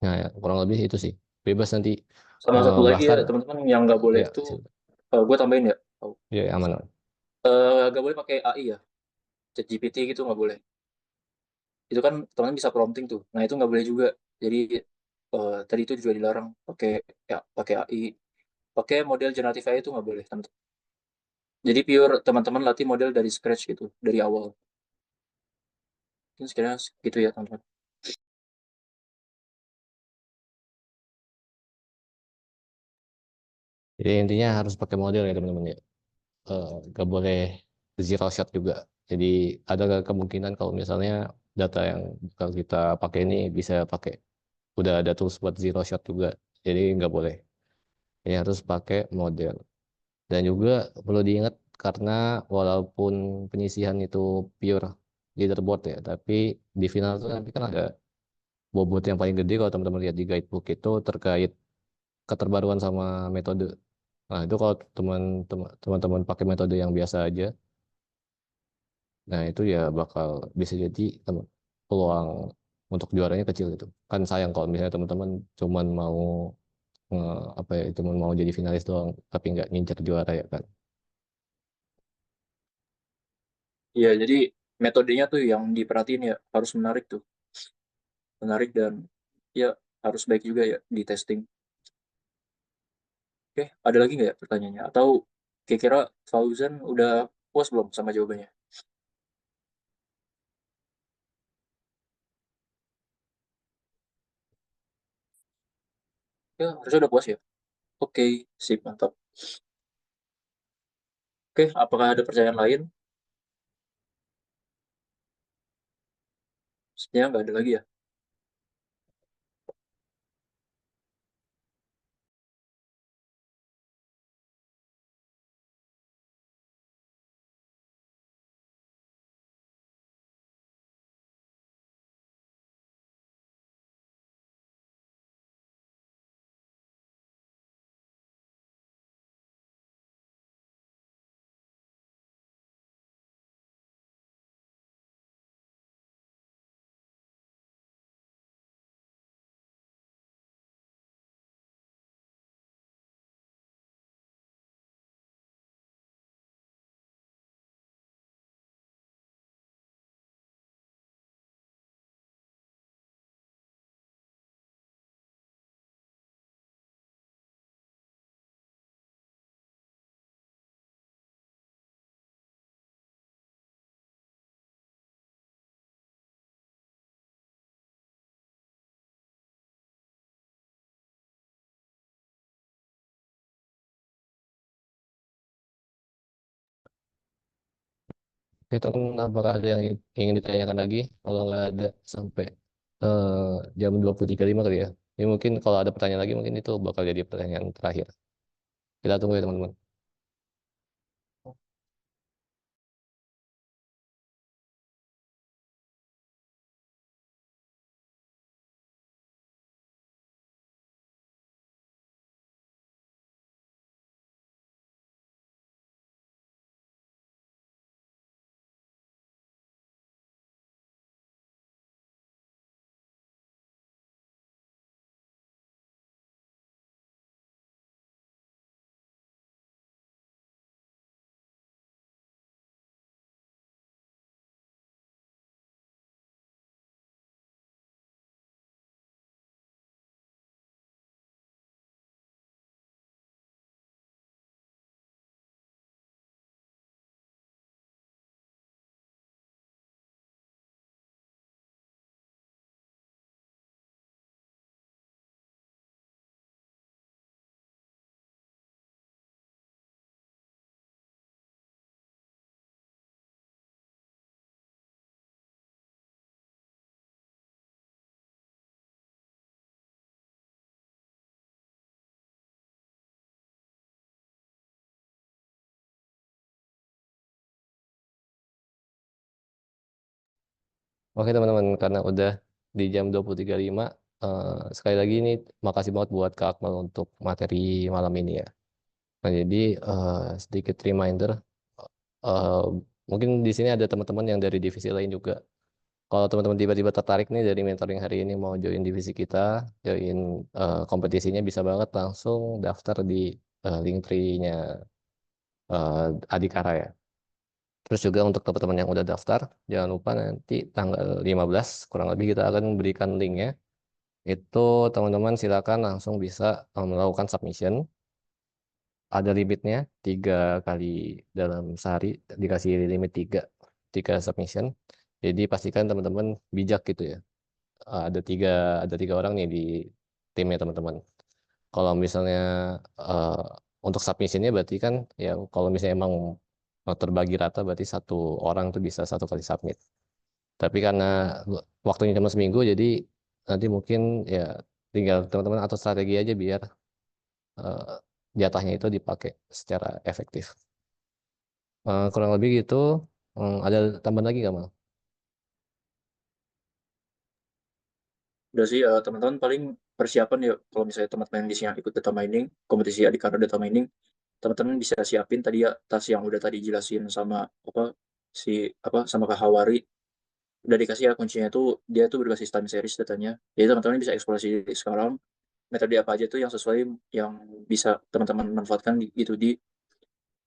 Nah, ya, kurang lebih itu sih. Bebas nanti. Sama satu lagi ya, Bahkan teman-teman yang nggak boleh ya, itu, gue tambahin ya. ya aman. Nggak boleh pakai AI ya, ChatGPT gitu nggak boleh. Itu kan teman-teman bisa prompting tuh. Nah itu nggak boleh juga. Jadi tadi itu juga dilarang pakai AI, pakai model generatif AI itu nggak boleh, teman-teman. Jadi pure teman-teman latih model dari scratch gitu, dari awal. Mungkin sekiranya gitu ya teman-teman. Jadi intinya harus pakai model ya teman-teman ya. Nggak boleh zero shot juga. Jadi ada kemungkinan kalau misalnya data yang kalau kita pakai ini bisa pakai udah ada tools buat zero shot juga. Jadi nggak boleh. Ini harus pakai model. Dan juga perlu diingat karena walaupun penyisihan itu pure leaderboard ya, tapi di final itu nanti kan ada bobot yang paling gede kalau teman-teman lihat di guidebook itu terkait keterbaruan sama metode. Nah, itu kalau teman-teman pakai metode yang biasa aja, Nah, itu ya bakal bisa jadi peluang untuk juaranya kecil gitu. Kan sayang kalau misalnya teman-teman cuman mau apa ya, cuman mau jadi finalis doang, tapi nggak ngincer juara ya kan. Iya, jadi metodenya tuh yang diperhatiin ya, harus menarik tuh. Menarik dan ya harus baik juga ya di testing. Oke, ada lagi nggak ya pertanyaannya? Atau kira-kira Fauzan udah puas belum sama jawabannya? Ya, harusnya udah puas ya. Oke, sip, mantap. Oke, apakah ada pertanyaan lain? Sebenarnya nggak ada lagi ya. Itu apakah ada yang ingin ditanyakan lagi? Kalau nggak ada sampai eh, jam 23.05 kali ya. Ini mungkin kalau ada pertanyaan lagi mungkin itu bakal jadi pertanyaan terakhir. Kita tunggu ya teman-teman. Oke teman-teman, karena udah di jam 23.05, sekali lagi ini makasih banget buat Kak Akmal untuk materi malam ini ya. Nah, jadi sedikit reminder, eh, mungkin di sini ada teman-teman yang dari divisi lain juga. Kalau teman-teman tiba-tiba tertarik nih dari mentoring hari ini mau join divisi kita, join kompetisinya bisa banget langsung daftar di link tree-nya Adikara ya. Terus juga untuk teman-teman yang udah daftar, jangan lupa nanti tanggal 15 kurang lebih kita akan berikan linknya. Itu teman-teman silakan langsung bisa melakukan submission. Ada limitnya 3 kali dalam sehari, dikasih limit tiga submission. Jadi pastikan teman-teman bijak gitu ya. Ada tiga orang nih di timnya teman-teman. Kalau misalnya eh, untuk submissionnya berarti kan ya kalau misalnya emang terbagi rata berarti satu orang tuh bisa 1 kali submit. Tapi karena waktunya cuma seminggu jadi nanti mungkin ya tinggal teman-teman atur strategi aja biar eh, jatahnya itu dipakai secara efektif. Kurang lebih gitu. Ada tambahan lagi nggak Mal? Udah sih, teman-teman paling persiapan ya kalau misalnya teman-teman yang di sini ikut data mining, kompetisi Adhikara data mining, teman-teman bisa siapin tadi ya tas yang udah tadi jelasin sama apa sama Kak Hawari. Udah dikasih ya kuncinya tuh, dia tuh berbasis time series datanya. Jadi teman-teman bisa eksplorasi sekarang metode apa aja tuh yang sesuai, yang bisa teman-teman manfaatkan gitu di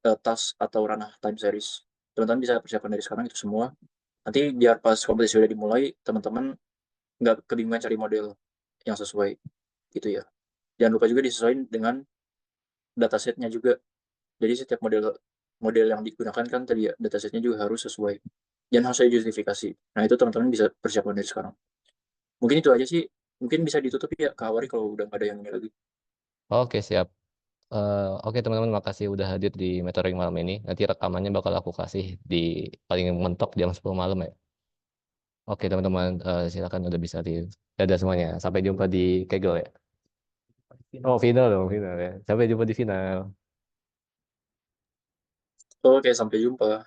task atau ranah time series. Teman-teman bisa persiapkan dari sekarang itu semua. Nanti biar pas kompetisi udah dimulai, teman-teman nggak kebingungan cari model yang sesuai gitu ya. Jangan lupa juga disesuaikan dengan datasetnya juga. Jadi setiap model model yang digunakan kan tadi ya, datasetnya juga harus sesuai. Dan harus ada justifikasi. Nah itu teman-teman bisa persiapkan dari sekarang. Mungkin itu aja sih. Mungkin bisa ditutup ya Kak Awari kalau udah nggak ada yang ini lagi. Oke, siap. Oke teman-teman, makasih udah hadir di mentoring malam ini. Nanti rekamannya bakal aku kasih di paling mentok jam 10 malam ya. Oke teman-teman, silakan udah bisa di dadah semuanya. Sampai jumpa di Kegel ya. Oh, final dong, final ya. Sampai jumpa di final. Oke, sampai jumpa.